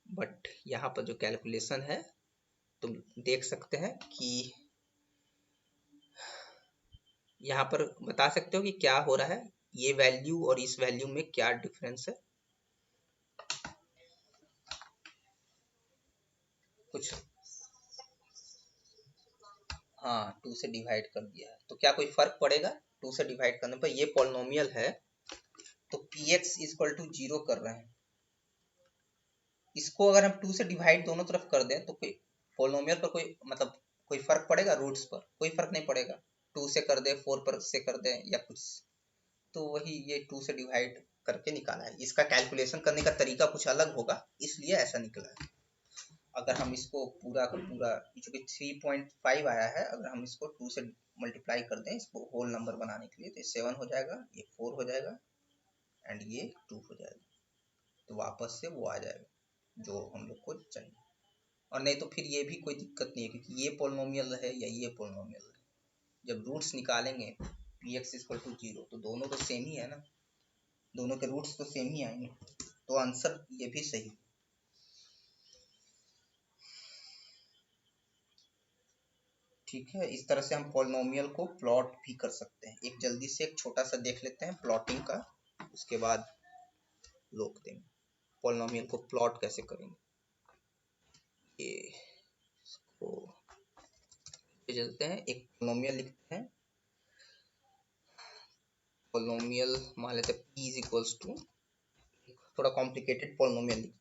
S1: बट यहाँ पर जो कैलकुलेशन है तुम देख सकते हैं कि यहाँ पर बता सकते हो कि क्या हो रहा है, ये वैल्यू और इस वैल्यू में क्या डिफरेंस है। कुछ, हाँ 2 से डिवाइड कर दिया है, तो क्या कोई फर्क पड़ेगा 2 से डिवाइड करने पर? ये पॉलिनोमियल है तो px इक्वल टू 0 कर रहे हैं, इसको अगर हम 2 से डिवाइड दोनों तरफ कर दें तो कोई पॉलिनोमियल पर कोई मतलब कोई फर्क पड़ेगा? रूट्स पर कोई फर्क नहीं पड़ेगा। 2 से कर दे, 4 पर से कर दे या कुछ, तो वही ये 2 से डिवाइड करके निकाला है। इसका कैलकुलेशन करने का तरीका कुछ अलग होगा, इसलिए ऐसा निकला है। अगर हम इसको पूरा का पूरा, चूंकि 3.5 आया है, अगर हम इसको 2 से मल्टीप्लाई कर दें इसको होल नंबर बनाने के लिए, तो 7 हो जाएगा, ये 4 हो जाएगा एंड ये 2 हो जाएगा, तो वापस से वो आ जाएगा जो हम लोग को चाहिए। और नहीं तो फिर ये भी कोई दिक्कत नहीं है, क्योंकि ये पॉलिनोमियल है या ये पॉलिनोमियल है, जब रूट्स निकालेंगे px इक्वल टू 0 तो दोनों तो सेम ही है ना, दोनों के रूट्स तो सेम ही आएंगे, तो आंसर ये भी सही। ठीक है, इस तरह से हम पॉलिनोमियल को प्लॉट भी कर सकते हैं। एक जल्दी से एक छोटा सा देख लेते हैं प्लॉटिंग का, उसके बाद रोक देंगे। पॉलिनोमियल को प्लॉट कैसे करेंगे, ये इसको चलते हैं, एक पॉलिनोमियल लिखते हैं। पॉलिनोमियल मान लेते हैं p इज इक्वल्स टू, थोड़ा कॉम्प्लिकेटेड पॉलिनोमियल लिखते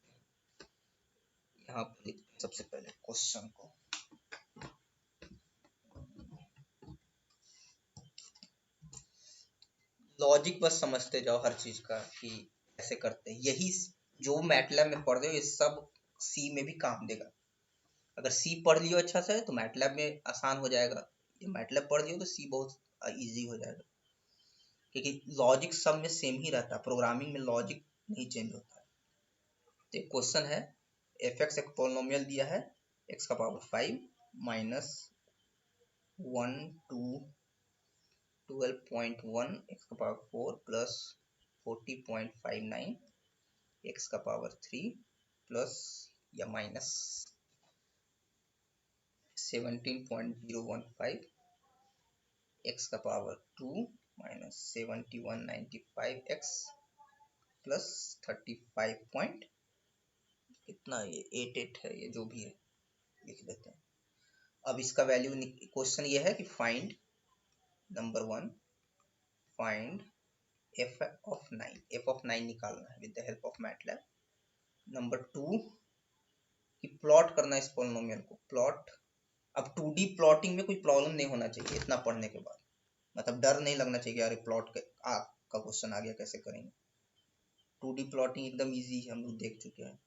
S1: हैं। यहाँ पर लिखते हैं सबसे पहले क्वेश्चन को, लॉजिक बस समझते जाओ हर चीज का कि कैसे करते हैं। यही जो मैटलैब में पढ़ रहे हो ये सब सी में भी काम देगा। अगर सी पढ़ लियो अच्छा से तो मैटलैब में आसान हो जाएगा, ये मैटलैब पढ़ लियो तो सी बहुत इजी हो जाएगा, क्योंकि लॉजिक सब में सेम ही रहता है, प्रोग्रामिंग में लॉजिक नहीं चेंज होता है। तो एक क्वेश्चन है, एफ एक्स एक पोलिनोमियल दिया है, एक्स का पावर 5 माइनस 1 टू 12.1 एक्स का पावर 4 प्लस 40.59 एक्स का पावर 3 प्लस या माइनस 17.015 एक्स का power 2 minus 7195 x plus 35 point कितना, ये 88 है, ये जो भी है लिख देते हैं। अब इसका वैल्यू, क्वेश्चन ये है कि find number 1, find F of 9, F of 9 निकालना है with the help of MATLAB. Number 2 कि प्लॉट करना है इस पॉलिनोमियल को, प्लॉट। अब 2D प्लॉटिंग में कोई प्रॉब्लम नहीं होना चाहिए इतना पढ़ने के बाद, मतलब डर नहीं लगना चाहिए अरे प्लॉट का क्वेश्चन आ गया कैसे करेंगे। 2D प्लॉटिंग एकदम इजी है, हम लोग देख चुके हैं।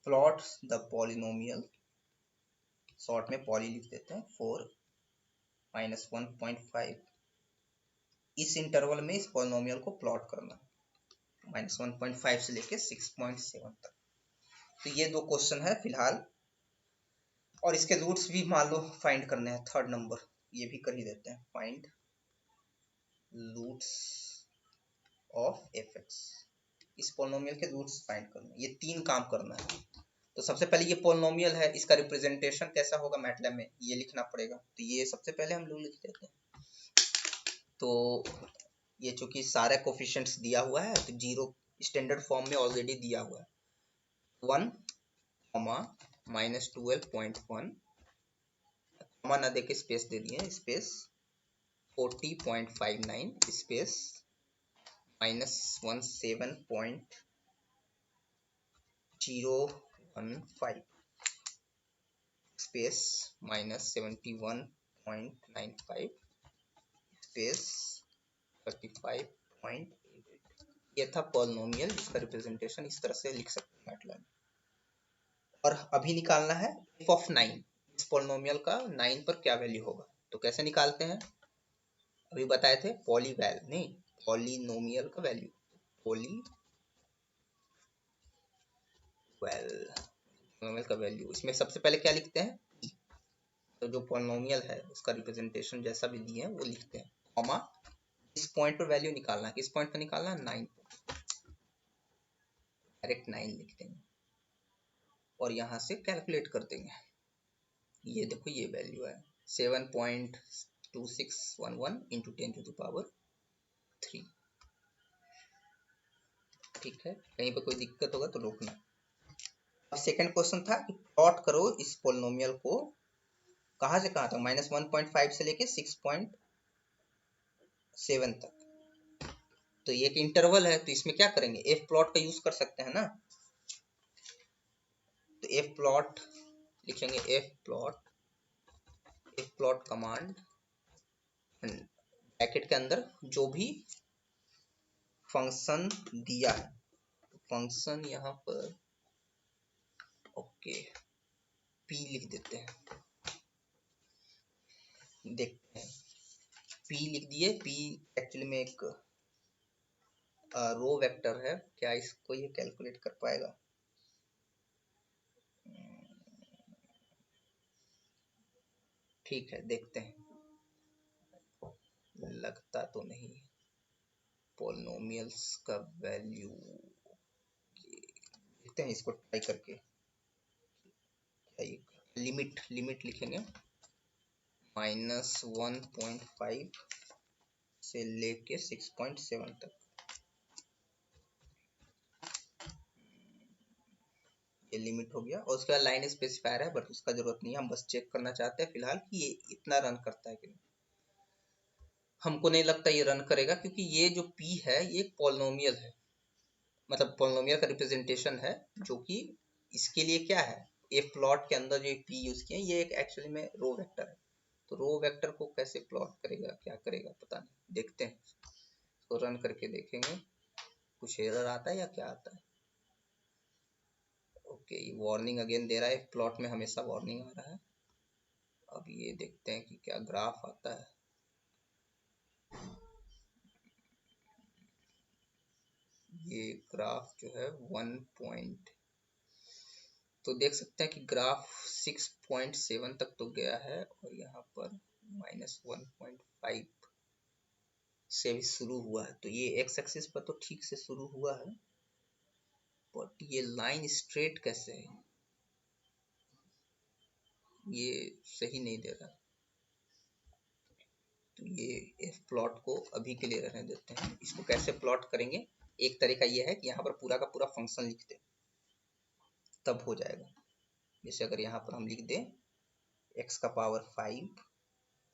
S1: प्लॉट द पॉलिनोमियल, शॉर्ट में पॉली लिख देते हैं, 4 माइनस 1.5 इस इंटरवल में इस पॉलिनोमियल को प्लॉट करना, -1.5 से लेके 6.7 तक। तो ये दो क्वेश्चन है फिलहाल, और इसके रूट्स भी मान लो फाइंड करने हैं। थर्ड नंबर ये भी कर ही देते हैं, find roots of F X. इस पॉलिनोमियल के रूट्स फाइंड करना, ये तीन काम करना है। तो सबसे पहले ये पॉलिनोमियल है, इसका रिप्रेजेंटेशन कैसा होगा मैटलैब में ये लिखना पड़ेगा। तो ये सबसे पहले हम लोग लिख देते हैं। तो ये चूंकि सारे कोफिशिएंट्स दिया हुआ है तो जीरो स्टैंडर्ड फॉर्म में ऑलरेडी दिया हुआ है। 1, -12.1, कॉमा ना देके स्पेस दे दिए, स्पेस 40.59, स्पेस -17.015, स्पेस -71.95, स्पेस 35.88। ये था पॉलिनोमियल जिसका रिप्रेजेंटेशन इस तरह से लिख सकते हैं मैटलैब। और अभी निकालना है f ऑफ 9, इस पॉलिनोमियल का 9 पर क्या वैल्यू होगा। तो कैसे निकालते हैं, अभी बताए थे पॉलिनोमियल का वैल्यू, पॉलिनोमियल का वैल्यू। इसमें सबसे पहले क्या लिखते हैं, तो जो पॉलिनोमियल है उसका रिप्रेजेंटेशन जैसा भी दिए हैं वो लिखते हैं, कॉमा इस पॉइंट पर वैल्यू निकालना है। किस पॉइंट पर निकालना है, 9, डायरेक्ट 9 लिख देंगे और यहाँ से कैलकुलेट कर देंगे। ये देखो ये वैल्यू है 7.2611 इंटू 10⁻3। ठीक है, कहीं पर कोई दिक्कत होगा तो रोकना। अब सेकंड क्वेश्चन था कि प्लॉट करो इस पॉलिनोमियल को कहाँ से कहाँ तक, -1.5 से लेके 6.7 तक। तो ये एक इंटरवल है तो इसमें क्या करेंगे, एफ प्लॉट का यूज कर सकते हैं ना। तो एफ प्लॉट लिखेंगे, एफ प्लॉट कमांड ब्रैकेट के अंदर जो भी फंक्शन दिया है, तो फंक्शन यहाँ पर ओके पी लिख देते हैं, देखते हैं पी लिख दिए। पी एक्चुअली में एक रो वेक्टर है, क्या इसको ये कैलकुलेट कर पाएगा, ठीक है देखते हैं, लगता तो नहीं। पॉलिनोमियल्स का वैल्यू देखते हैं, इसको ट्राई करके। लिमिट लिखेंगे -1.5 से लेके 6.7 तक। ये लिमिट हो गया, और उसके बाद लाइन स्पेसिफायर है बट उसका जरूरत नहीं है, हम बस चेक करना चाहते हैं फिलहाल कि ये इतना रन करता है कि नहीं। हमको नहीं लगता ये रन करेगा क्योंकि ये जो p है ये एक पॉलिनोमियल है, मतलब पॉलिनोमियल का रिप्रेजेंटेशन है, जो कि इसके लिए क्या है, एफ प्लॉट के अंदर जो p यूज किए ये एक एक्चुअली में रो वेक्टर है। तो रो वेक्टर को कैसे प्लॉट करेगा, क्या करेगा पता नहीं, देखते हैं इसको रन करके देखेंगे कुछ एरर आता है या क्या आता है। ओके वार्निंग अगेन दे रहा है, प्लॉट में हमेशा वार्निंग आ रहा है। अब ये देखते हैं कि क्या ग्राफ आता है। ये ग्राफ जो है 1 पॉइंट, तो देख सकते हैं कि ग्राफ 6.7 तक तो गया है और यहाँ पर -1.5 से भी शुरू हुआ है। तो ये एक्स एक्सिस पर तो ठीक से शुरू हुआ है, बट ये लाइन स्ट्रेट कैसे है, ये सही नहीं दे रहा। तो ये एफ प्लॉट को अभी के लिए रहने देते हैं। इसको कैसे प्लॉट करेंगे, एक तरीका ये है कि यहाँ पर पूरा का पूरा फंक्शन लिख दे, तब हो जाएगा। जैसे अगर यहाँ पर हम लिख दें x का पावर 5,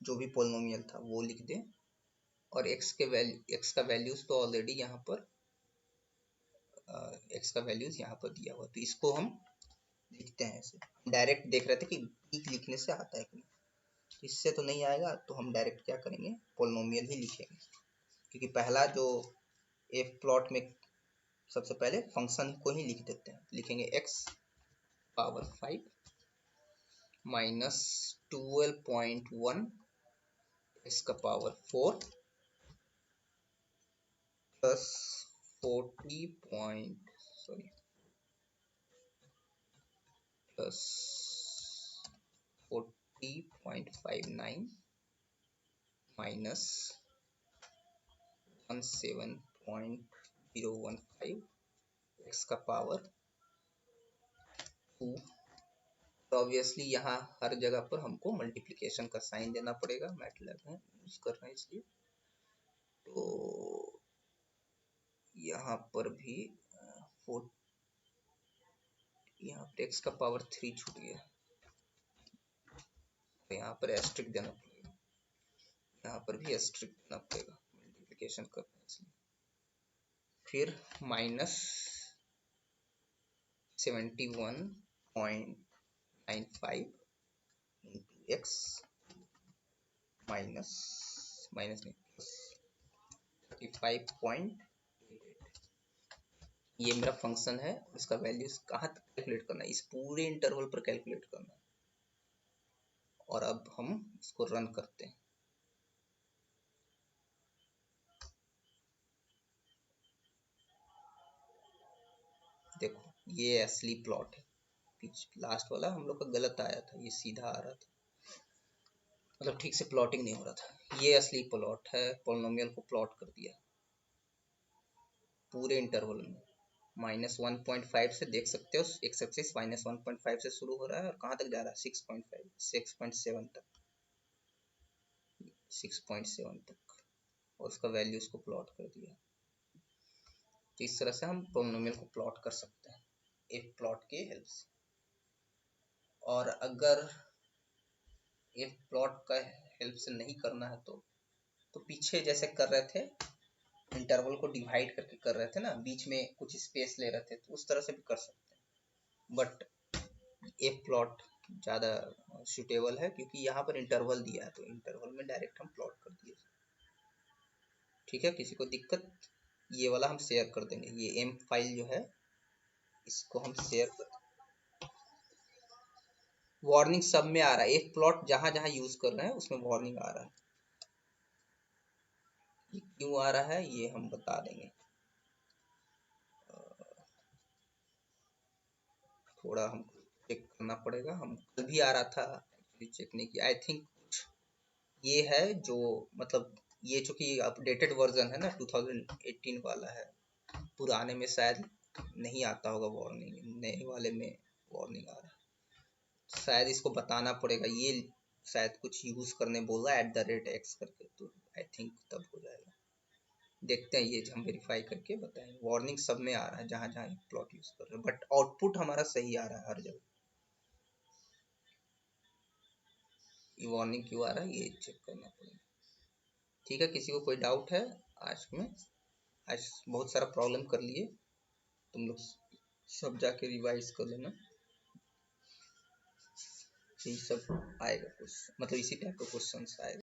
S1: जो भी पॉलिनोमियल था वो लिख दें, और x का वैल्यूज तो ऑलरेडी यहाँ पर x का वैल्यूज यहाँ पर दिया हुआ, तो इसको हम लिखते हैं ऐसे। डायरेक्ट देख रहे थे कि पीक लिखने से आता है कि नहीं, इससे तो नहीं आएगा, तो हम डायरेक्ट क्या करेंगे, पॉलिनोमियल ही लिखेंगे। क्योंकि पहला जो एफ प्लॉट में सबसे पहले फंक्शन को ही लिख देते हैं, लिखेंगे x पावर 5 -12.1 x का power 4 plus 40 point sorry plus 40.59 minus 17.015 x का पावर 2। तो ऑब्वियसली यहाँ हर जगह पर हमको मल्टीप्लिकेशन का साइन देना पड़ेगा, मैटलैब में यूज कर रहे हैं इसलिए। तो यहाँ पर भी यहाँ पर एक्स का पावर 3 छूट गया, तो यहाँ पर एस्ट्रिक देना पड़ेगा, यहाँ पर भी एस्ट्रिक देना पड़ेगा मल्टीप्लिकेशन करना है इसलिए। फिर माइनस 71.95 इंटू एक्स माइनस नहीं प्लस 35.88। ये मेरा फंक्शन है, इसका वैल्यूज कहाँ तक कैलकुलेट करना है, इस पूरे इंटरवल पर कैलकुलेट करना है। और अब हम इसको रन करते हैं। देखो ये असली प्लॉट है, लास्ट वाला हम लोग का गलत आया था, ये सीधा आ रहा था, मतलब ठीक से प्लॉटिंग नहीं हो रहा था। ये असली प्लॉट है, पॉलिनोमियल को प्लॉट कर दिया पूरे इंटरवल में। -1.5 से देख सकते हो, एक्स एक्सिस -1.5 से शुरू हो रहा है और कहाँ तक जा रहा है 6.5 6.7 तक, 6.7 तक, और उसका वैल्यू उसको प्लॉट कर दिया। तो इस तरह से हम पॉलिनोमियल को प्लॉट कर सकते हैं एफ प्लॉट के हेल्प से। और अगर एफ प्लॉट का हेल्प से नहीं करना है तो पीछे जैसे कर रहे थे, इंटरवल को डिवाइड करके कर रहे थे ना, बीच में कुछ स्पेस ले रहे थे, तो उस तरह से भी कर सकते हैं। बट एफ प्लॉट ज़्यादा सुटेबल है क्योंकि यहाँ पर इंटरवल दिया है, तो इंटरवल में डायरेक्ट हम प्लॉट कर दिए। ठीक है, किसी को दिक्कत, ये वाला हम शेयर कर देंगे, ये एम फाइल जो है इसको हम शेयर कर देंगे। वार्निंग सब में आ रहा है, एफ प्लॉट जहां जहां यूज कर रहे हैं उसमें वार्निंग आ रहा है। ये क्यों आ रहा है ये हम बता देंगे, थोड़ा हमको चेक करना पड़ेगा। हम कल भी आ रहा था, एक्चुअली चेक नहीं किया। आई थिंक ये है जो, मतलब ये चूंकि अपडेटेड वर्जन है ना, 2018 वाला है, पुराने में शायद नहीं आता होगा वार्निंग, नए वाले में वार्निंग आ रहा है। शायद इसको बताना पड़ेगा, ये शायद कुछ यूज करने बोल रहा है @x करके, तो आई थिंक तब हो जाएगा। देखते हैं, ये हम वेरीफाई करके बताएंगे। वार्निंग सब में आ रहा है जहां जहां प्लॉट यूज कर रहे हैं, बट आउटपुट हमारा सही आ रहा है हर जगह। ये वार्निंग क्यों आ रहा है ये चेक करना पड़ेगा। ठीक है, किसी को कोई डाउट है आज में? आज बहुत सारा प्रॉब्लम कर लिए, तुम लोग सब जाके रिवाइज कर लेना, ये सब आएगा कुछ, मतलब इसी टाइप का क्वेश्चन आएगा।